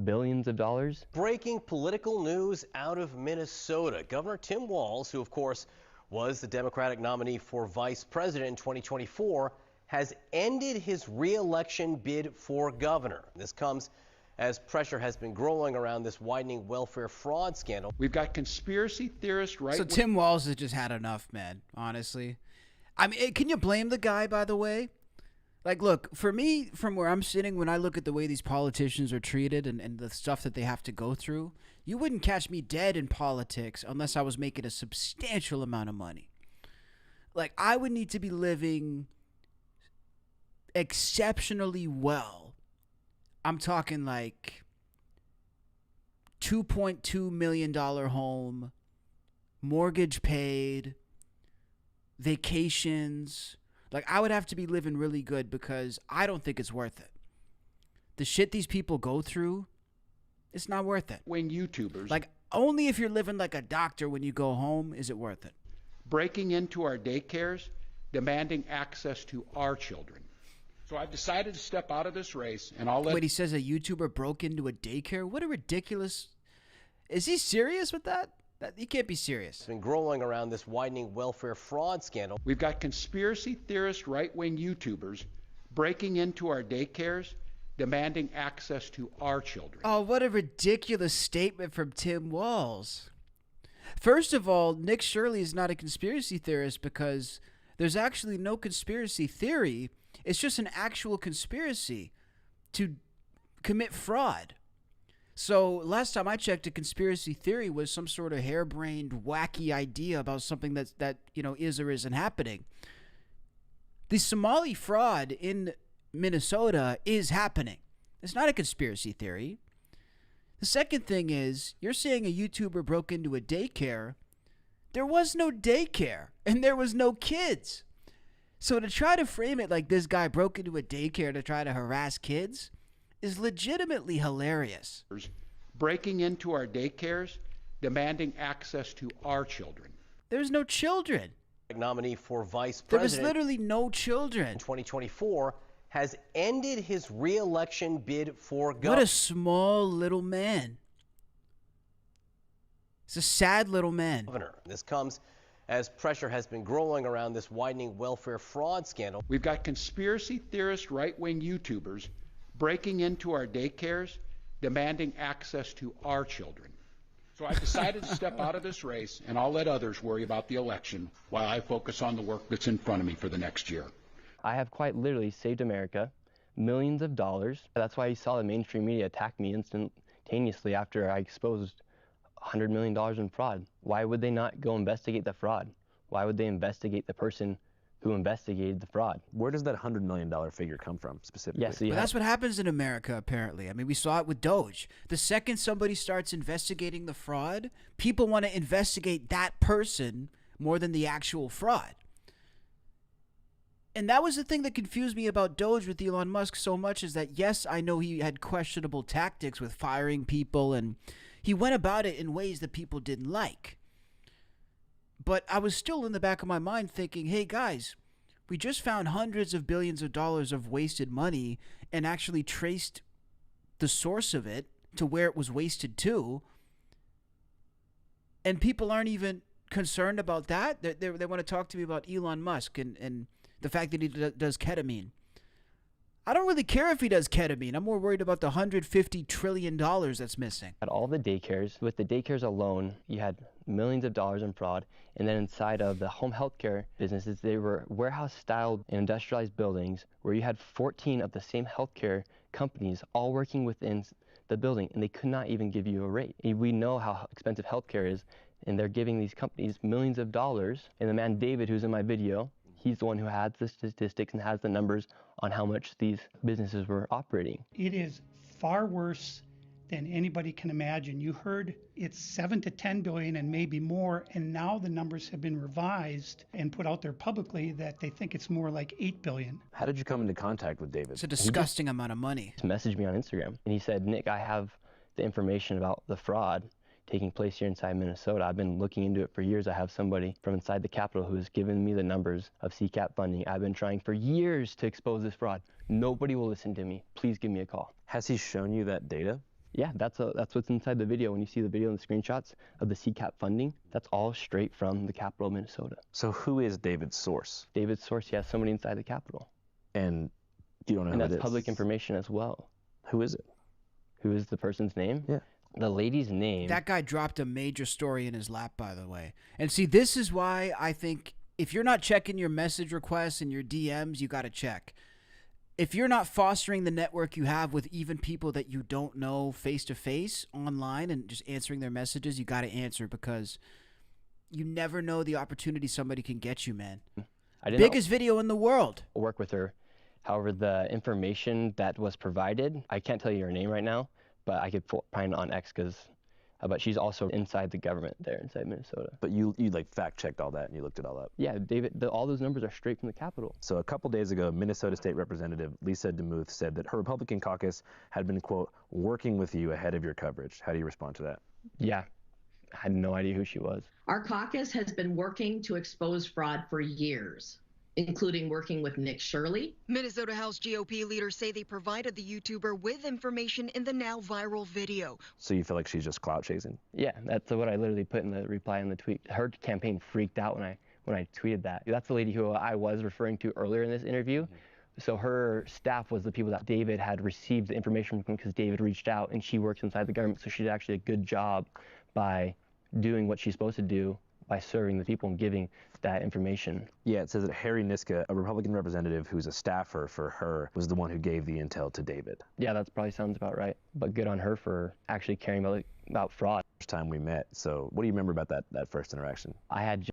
billions of dollars. Breaking political news out of Minnesota. Governor Tim Walz, who of course was the Democratic nominee for vice president in 2024, has ended his re-election bid for governor. This comes as pressure has been growing around this widening welfare fraud scandal. We've got conspiracy theorists, right? So Tim Walz has just had enough, man, honestly. I mean, can you blame the guy, by the way? Like, look, for me, from where I'm sitting, when I look at the way these politicians are treated and the stuff that they have to go through, you wouldn't catch me dead in politics unless I was making a substantial amount of money. Like, I would need to be living exceptionally well. I'm talking like $2.2 million home, mortgage paid, vacations. Like, I would have to be living really good because I don't think it's worth it. The shit these people go through, it's not worth it. When YouTubers. Like, only if you're living like a doctor when you go home is it worth it. breaking into our daycares, demanding access to our children. So I've decided to step out of this race, and I'll let... Wait, he says a YouTuber broke into a daycare? What a ridiculous... Is he serious with that? He can't be serious. It's been growing around this widening welfare fraud scandal. We've got conspiracy theorist right-wing YouTubers breaking into our daycares, demanding access to our children. Oh, what a ridiculous statement from Tim Walz. First of all, Nick Shirley is not a conspiracy theorist because there's actually no conspiracy theory. It's just an actual conspiracy to commit fraud. So last time I checked, a conspiracy theory was some sort of harebrained, wacky idea about something that is or isn't happening. The Somali fraud in Minnesota is happening. It's not a conspiracy theory. The second thing is, you're saying a YouTuber broke into a daycare. There was no daycare, and there was no kids. So to try to frame it like this guy broke into a daycare to try to harass kids is legitimately hilarious. Breaking into our daycares, demanding access to our children. There's no children. Nominee for vice There was president literally no children. in 2024 has ended his re-election bid for What governor. a small little man. He's a sad little man. This comes as pressure has been growing around this widening welfare fraud scandal. We've got conspiracy theorist right-wing YouTubers breaking into our daycares, demanding access to our children. So I've decided to step out of this race, and I'll let others worry about the election while I focus on the work that's in front of me for the next year. I have quite literally saved America millions of dollars. That's why you saw the mainstream media attack me instantaneously after I exposed $100 million in fraud. Why would they not go investigate the fraud? Why would they investigate the person who investigated the fraud? Where does that $100 million figure come from specifically? Yes, But that's what happens in America, apparently. I mean, we saw it with Doge. The second somebody starts investigating the fraud, people want to investigate that person more than the actual fraud. And that was the thing that confused me about Doge with Elon Musk so much, is that, yes, I know he had questionable tactics with firing people, and he went about it in ways that people didn't like. But I was still in the back of my mind thinking, hey, guys, we just found hundreds of billions of dollars of wasted money and actually traced the source of it to where it was wasted to. And people aren't even concerned about that. They want to talk to me about Elon Musk and the fact that he does ketamine. I don't really care if he does ketamine. I'm more worried about the $150 trillion that's missing. At all the daycares, with the daycares alone, you had millions of dollars in fraud. And then inside of the home healthcare businesses, they were warehouse-style and industrialized buildings where you had 14 of the same healthcare companies all working within the building, and they could not even give you a rate. We know how expensive healthcare is, and they're giving these companies millions of dollars. And the man David, who's in my video, he's the one who has the statistics and has the numbers on how much these businesses were operating. It is far worse than anybody can imagine. You heard it's 7 to 10 billion and maybe more, and now the numbers have been revised and put out there publicly that they think it's more like 8 billion. How did you come into contact with David? It's a disgusting amount of money. He messaged me on Instagram, and he said, Nick, I have the information about the fraud taking place here inside Minnesota. I've been looking into it for years. I have somebody from inside the Capitol who has given me the numbers of CCAP funding. I've been trying for years to expose this fraud. Nobody will listen to me. Please give me a call. Has he shown you that data? Yeah, that's what's inside the video. When you see the video and the screenshots of the CCAP funding, that's all straight from the Capitol of Minnesota. So who is David's source? David's source, he has somebody inside the Capitol. And you don't know and who that's it is? public information as well. Who is it? Who is the person's name? Yeah. The lady's name. That guy dropped a major story in his lap, by the way. And see, this is why I think if you're not checking your message requests and your DMs, you got to check. If you're not fostering the network you have with even people that you don't know face to face online and just answering their messages, you got to answer, because you never know the opportunity somebody can get you, man. Biggest video in the world. Work with her. However, the information that was provided, I can't tell you her name right now, but I could find it on X but she's also inside the government there inside Minnesota. But you like fact checked all that and you looked it all up? Yeah, David, all those numbers are straight from the Capitol. So a couple days ago, Minnesota State Representative Lisa DeMuth said that her Republican caucus had been, quote, working with you ahead of your coverage. How do you respond to that? Yeah, had no idea who she was. Our caucus has been working to expose fraud for years, including working with Nick Shirley. Minnesota House GOP leaders say they provided the YouTuber with information in the now viral video. So you feel like she's just clout chasing? Yeah, that's what I literally put in the reply in the tweet. Her campaign freaked out when I tweeted that. That's the lady who I was referring to earlier in this interview. So her staff was the people that David had received the information from because David reached out, and she works inside the government, so she did actually a good job by doing what she's supposed to do by serving the people and giving that information. Yeah, it says that Harry Niska, a Republican representative who's a staffer for her, was the one who gave the intel to David. Yeah, that probably sounds about right. But good on her for actually caring about fraud. First time we met. So what do you remember about that first interaction? I had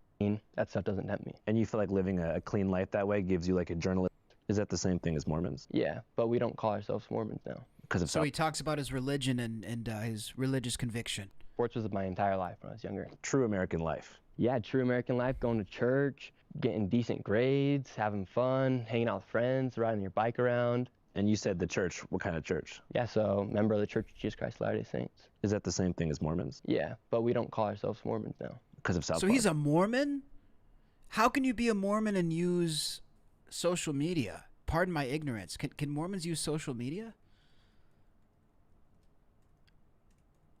that stuff doesn't tempt me. And you feel like living a clean life that way gives you like a journalist? Is that the same thing as Mormons? Yeah, but we don't call ourselves Mormons now. So he talks about his religion and his religious conviction. Sports was my entire life when I was younger. True American life. Yeah, true American life, going to church, getting decent grades, having fun, hanging out with friends, riding your bike around. And you said the church. What kind of church? Yeah, so member of the Church of Jesus Christ of Latter-day Saints. Is that the same thing as Mormons? Yeah, but we don't call ourselves Mormons now. Because of South So Park. he's a Mormon? How can you be a Mormon and use social media? Pardon my ignorance. Can Mormons use social media?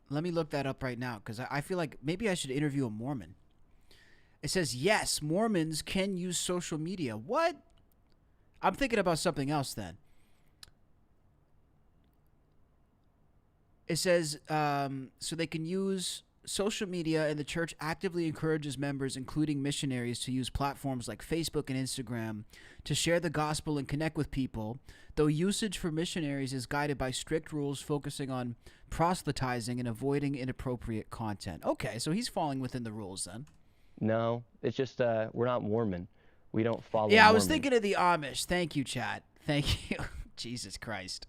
Let me look that up right now because I feel like maybe I should interview a Mormon. It says, yes, Mormons can use social media. What? I'm thinking about something else then. It says, so they can use social media, and the church actively encourages members, including missionaries, to use platforms like Facebook and Instagram to share the gospel and connect with people, though usage for missionaries is guided by strict rules focusing on proselytizing and avoiding inappropriate content. Okay, so he's falling within the rules then. No, it's just we're not Mormon. We don't follow Yeah, I was Mormon. thinking of the Amish. Thank you, chat. Thank you. Jesus Christ.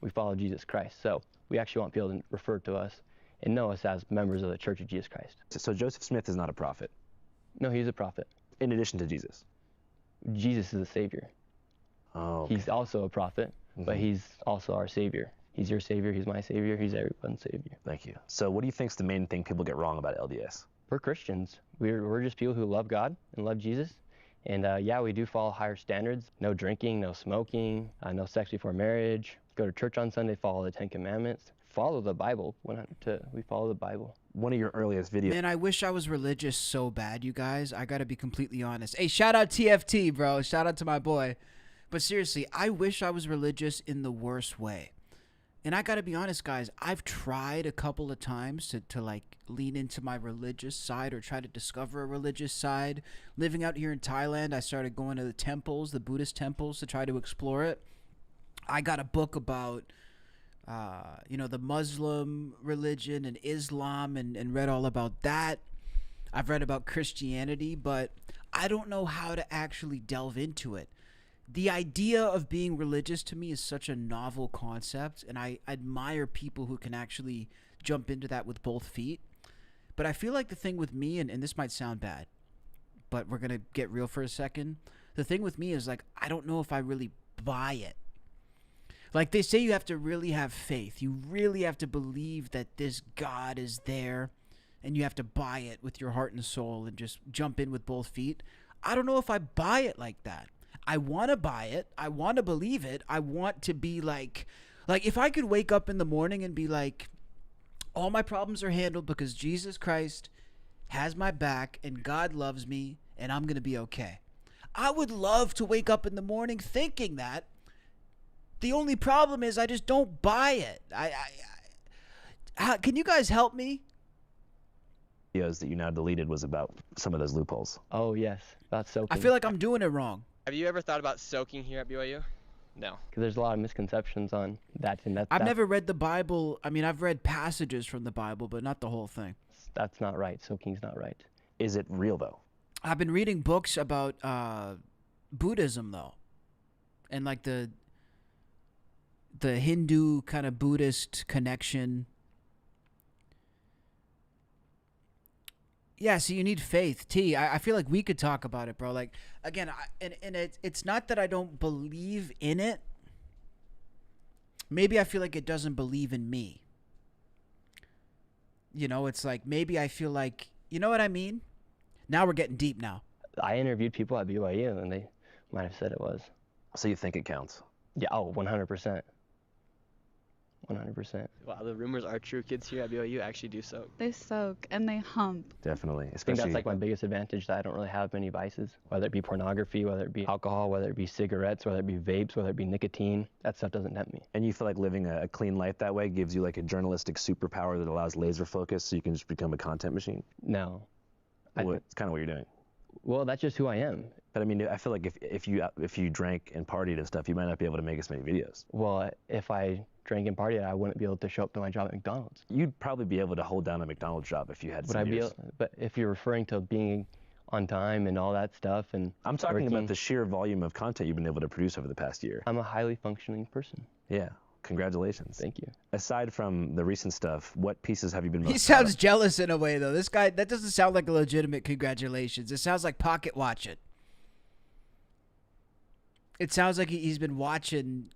We follow Jesus Christ. So we actually want people to refer to us and know us as members of the Church of Jesus Christ. So Joseph Smith is not a prophet? No, he's a prophet. In addition to Jesus? Jesus is the Savior. Oh, okay. He's also a prophet, but he's also our Savior. He's your Savior, he's my Savior, he's everyone's Savior. Thank you. So what do you think is the main thing people get wrong about LDS? We're Christians. We're just people who love God and love Jesus. And yeah, we do follow higher standards. No drinking, no smoking, no sex before marriage. Go to church on Sunday, follow the 10 Commandments. Follow the Bible. We follow the Bible. One of your earliest videos. Man, I wish I was religious so bad, you guys. I gotta be completely honest. Hey, shout out TFT, bro. Shout out to my boy. But seriously, I wish I was religious in the worst way. And I gotta be honest, guys. I've tried a couple of times to like lean into my religious side or try to discover a religious side. Living out here in Thailand, I started going to the temples, the Buddhist temples, to try to explore it. I got a book about the Muslim religion and Islam and read all about that. I've read about Christianity, but I don't know how to actually delve into it. The idea of being religious to me is such a novel concept, and I admire people who can actually jump into that with both feet. But I feel like the thing with me, and this might sound bad, but we're going to get real for a second. The thing with me is, like, I don't know if I really buy it. Like, they say you have to really have faith. You really have to believe that this God is there, and you have to buy it with your heart and soul and just jump in with both feet. I don't know if I buy it like that. I want to buy it. I want to believe it. I want to be like if I could wake up in the morning and be like, all my problems are handled because Jesus Christ has my back and God loves me and I'm going to be okay. I would love to wake up in the morning thinking that. The only problem is I just don't buy it. Can you guys help me? Videos that you now deleted was about some of those loopholes. Oh, yes. That's so I feel like I'm doing it wrong. Have you ever thought about soaking here at BYU? No. Because there's a lot of misconceptions on that. And I've never read the Bible. I mean, I've read passages from the Bible, but not the whole thing. That's not right. Soaking's not right. Is it real, though? I've been reading books about Buddhism, though. And like the Hindu kind of Buddhist connection. Yeah, so you need faith. I feel like we could talk about it, bro. Like, again, it's not that I don't believe in it. Maybe I feel like it doesn't believe in me. you know, it's like maybe I feel like, you know what I mean? Now we're getting deep now. I interviewed people at BYU, and they might have said it was. So you think it counts? Yeah, 100%. 100%. Wow, the rumors are true. Kids here at BYU actually do soak. They soak and they hump. Definitely. I think that's like my biggest advantage, that I don't really have many vices, whether it be pornography, whether it be alcohol, whether it be cigarettes, whether it be vapes, whether it be nicotine. That stuff doesn't tempt me. And you feel like living a clean life that way gives you like a journalistic superpower that allows laser focus, so you can just become a content machine? No. It's kind of what you're doing. Well, that's just who I am. But I mean, I feel like if you drank and partied and stuff, you might not be able to make as many videos. Well, if I drank and partied, I wouldn't be able to show up to my job at McDonald's. You'd probably be able to hold down a McDonald's job if you had some years. But if you're referring to being on time and all that stuff, and I'm talking about the sheer volume of content you've been able to produce over the past year. I'm a highly functioning person. Yeah. Congratulations. Thank you. Aside from the recent stuff, what pieces have you been most He sounds jealous in a way, though. This guy, that doesn't sound like a legitimate congratulations. It sounds like pocket watching. It sounds like he's been watching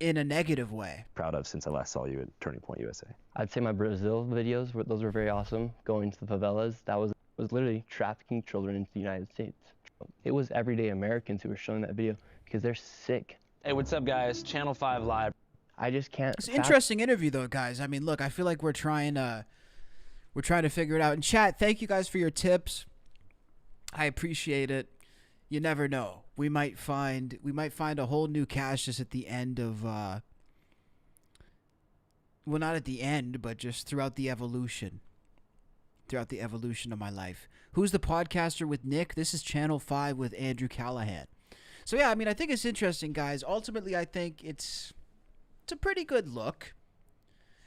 in a negative way. Proud of since I last saw you at Turning Point USA? I'd say my Brazil videos, those were very awesome. Going to the favelas, that was literally trafficking children into the United States. It was everyday Americans who were showing that video because they're sick. Hey, what's up, guys? Channel 5 Live. I just can't. It's an interesting interview, though, guys. I mean, look, I feel like we're trying to figure it out. And chat, thank you guys for your tips. I appreciate it. You never know. We might find a whole new Cassius at the end of well, not at the end, but just throughout the evolution of my life. Who's the podcaster with Nick? This is Channel 5 with Andrew Callahan. So yeah, I mean, I think it's interesting, guys. Ultimately, I think it's a pretty good look.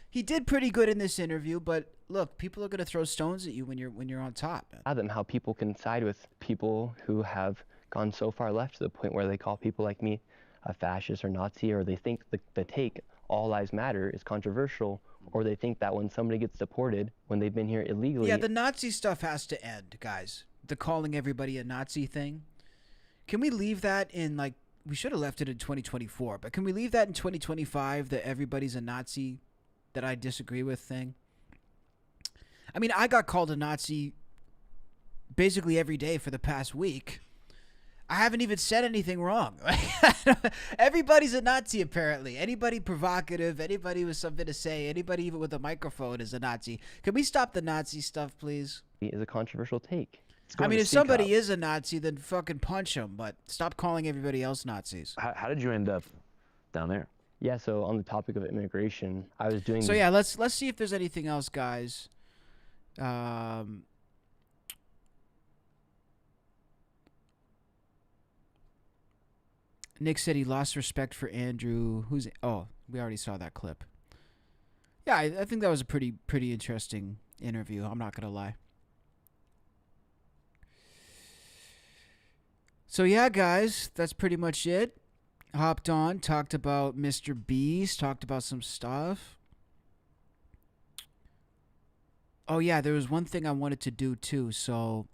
He did pretty good in this interview, but look, people are going to throw stones at you when you're on top. Fathom how people can side with people who have gone so far left to the point where they call people like me a fascist or Nazi, or they think the take all lives matter is controversial, or they think that when somebody gets deported when they've been here illegally. Yeah, the Nazi stuff has to end, guys. The calling everybody a Nazi thing. Can we leave that in, like, we should have left it in 2024, but can we leave that in 2025, that everybody's a Nazi that I disagree with thing? I mean, I got called a Nazi basically every day for the past week. I haven't even said anything wrong. Everybody's a Nazi, apparently. Anybody provocative, anybody with something to say, anybody even with a microphone is a Nazi. Can we stop the Nazi stuff, please? It is a controversial take. I mean, if somebody is a Nazi, then fucking punch them, but stop calling everybody else Nazis. How did you end up down there? Yeah, so on the topic of immigration, I was doing... So yeah, let's see if there's anything else, guys. Nick said he lost respect for Andrew. Oh, we already saw that clip. Yeah, I think that was a pretty interesting interview. I'm not gonna lie. So yeah, guys, that's pretty much it. Hopped on, talked about MrBeast, talked about some stuff. Oh yeah, there was one thing I wanted to do too. So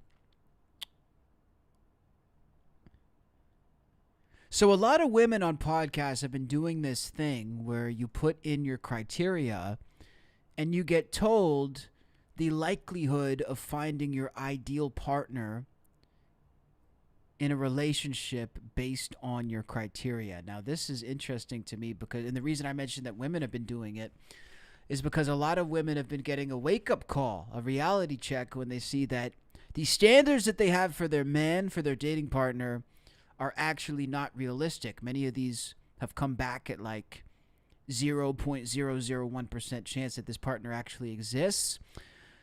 a lot of women on podcasts have been doing this thing where you put in your criteria and you get told the likelihood of finding your ideal partner in a relationship based on your criteria. Now, this is interesting to me because, and the reason I mentioned that women have been doing it is because a lot of women have been getting a wake-up call, a reality check, when they see that the standards that they have for their man, for their dating partner, are actually not realistic. Many of these have come back at like 0.001% chance that this partner actually exists.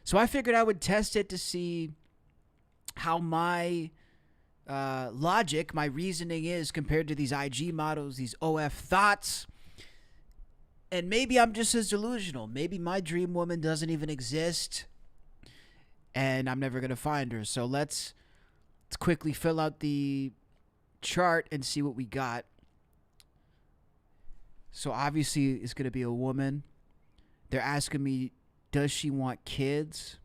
So I figured I would test it to see how my logic, my reasoning is compared to these IG models, these OF thoughts. And maybe I'm just as delusional. Maybe my dream woman doesn't even exist and I'm never going to find her. So let's quickly fill out the chart and see what we got. So obviously it's going to be a woman. They're asking me, does she want kids?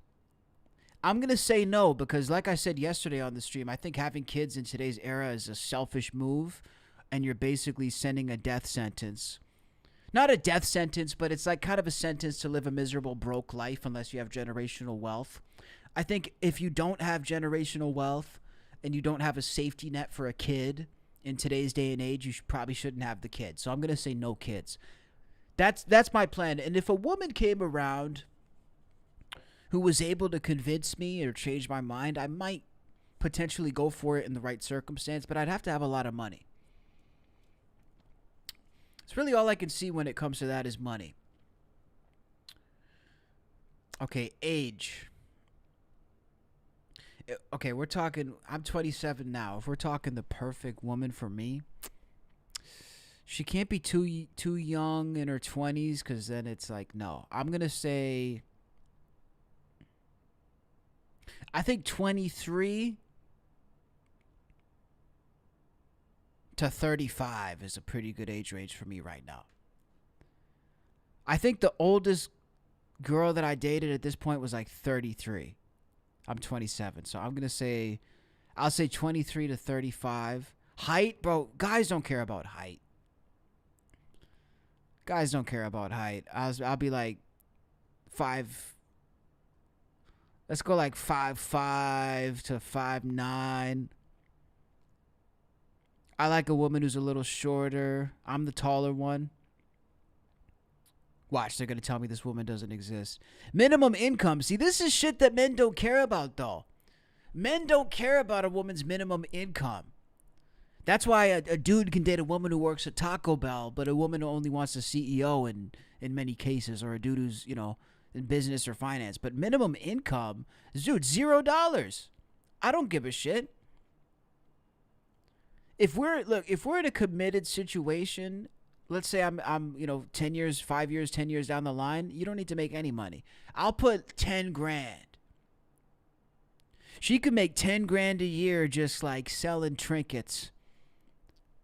I'm going to say no, because like I said yesterday on the stream, I think having kids in today's era is a selfish move, and you're basically sending a death sentence not a death sentence, but it's like kind of a sentence to live a miserable, broke life unless you have generational wealth. I think if you don't have generational wealth and you don't have a safety net for a kid in today's day and age, you probably shouldn't have the kid. So I'm going to say no kids. That's my plan. And if a woman came around who was able to convince me or change my mind, I might potentially go for it in the right circumstance, but I'd have to have a lot of money. It's really all I can see when it comes to that is money. Okay, age. Okay, we're talking, I'm 27 now. If we're talking the perfect woman for me, she can't be too young in her 20s, because then it's like, no. I'm going to say, I think 23 to 35 is a pretty good age range for me right now. I think the oldest girl that I dated at this point was like 33. I'm 27, so I'm going to say, I'll say 23 to 35. Height, bro, guys don't care about height. Guys don't care about height. I'll be like 5. Let's go like 5'5" to 5'9". I like a woman who's a little shorter. I'm the taller one. Watch, they're going to tell me this woman doesn't exist. Minimum income. See, this is shit that men don't care about, though. Men don't care about a woman's minimum income. That's why a dude can date a woman who works at Taco Bell, but a woman who only wants a CEO in many cases, or a dude who's, you know, in business or finance. But minimum income, dude, $0. I don't give a shit. If we're in a committed situation, let's say I'm 10 years, 5 years, 10 years down the line, you don't need to make any money. I'll put 10 grand. She could make 10 grand a year just like selling trinkets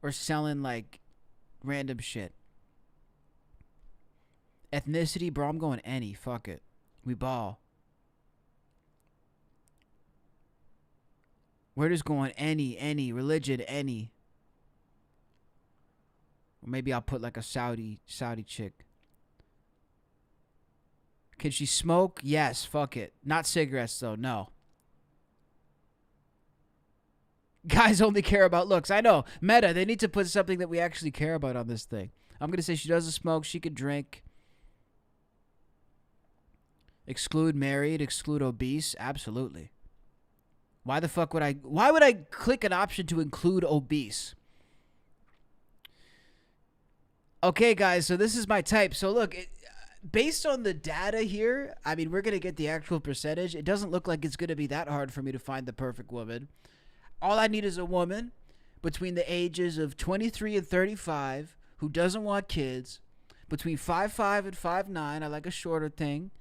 or selling like random shit. Ethnicity, bro, I'm going any. Fuck it. We ball. We're just going any. Religion, any. Or maybe I'll put like a Saudi chick. Can she smoke? Yes, fuck it. Not cigarettes though, no. Guys only care about looks. I know. Meta, they need to put something that we actually care about on this thing. I'm going to say she doesn't smoke. She could drink. Exclude married. Exclude obese. Absolutely. Why would I click an option to include obese? Okay, guys, so this is my type. So look, based on the data here, I mean, we're going to get the actual percentage. It doesn't look like it's going to be that hard for me to find the perfect woman. All I need is a woman between the ages of 23 and 35 who doesn't want kids, between 5'5" and 5'9". I like a shorter thing.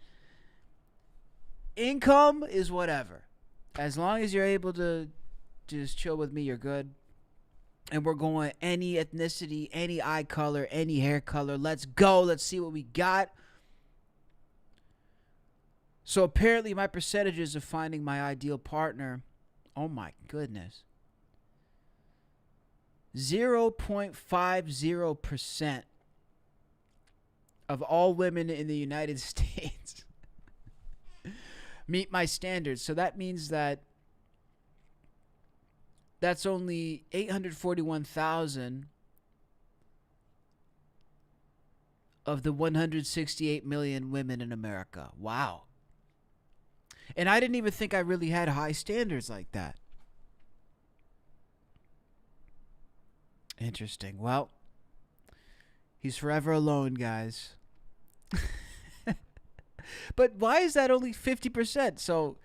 Income is whatever. As long as you're able to just chill with me, you're good. And we're going any ethnicity, any eye color, any hair color. Let's go. Let's see what we got. So apparently my percentages of finding my ideal partner, oh my goodness, 0.50% of all women in the United States meet my standards. So that means that's only 841,000 of the 168 million women in America. Wow. And I didn't even think I really had high standards like that. Interesting. Well, he's forever alone, guys. But why is that only 50%? So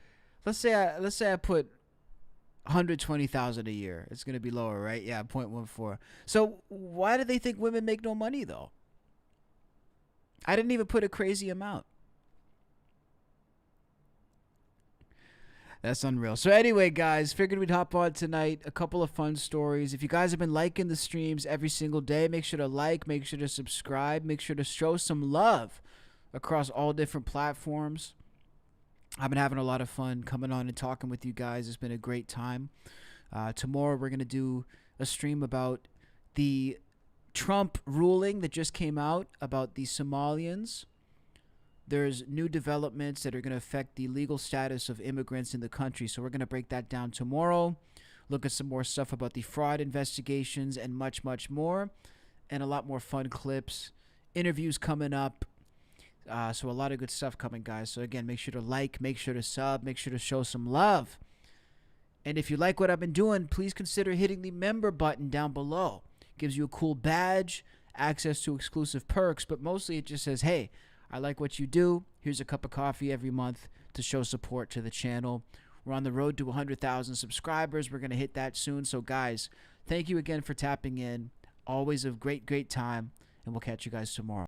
let's say I put 120,000 a year. It's going to be lower, right? Yeah, 0.14. So why do they think women make no money though? I didn't even put a crazy amount. That's unreal. So anyway, guys, figured we'd hop on tonight. A couple of fun stories. If you guys have been liking the streams every single day, make sure to like, make sure to subscribe, make sure to show some love across all different platforms. I've been having a lot of fun coming on and talking with you guys. It's been a great time. Tomorrow we're going to do a stream about the Trump ruling that just came out about the Somalians. There's new developments that are going to affect the legal status of immigrants in the country. So we're going to break that down tomorrow. Look at some more stuff about the fraud investigations and much, much more. And a lot more fun clips. Interviews coming up. So a lot of good stuff coming, guys. So again, make sure to like, make sure to sub, make sure to show some love. And if you like what I've been doing, please consider hitting the member button down below. Gives you a cool badge, access to exclusive perks, but mostly it just says, hey, I like what you do. Here's a cup of coffee every month to show support to the channel. We're on the road to 100,000 subscribers. We're going to hit that soon. So, guys, thank you again for tapping in. Always a great, great time, and we'll catch you guys tomorrow.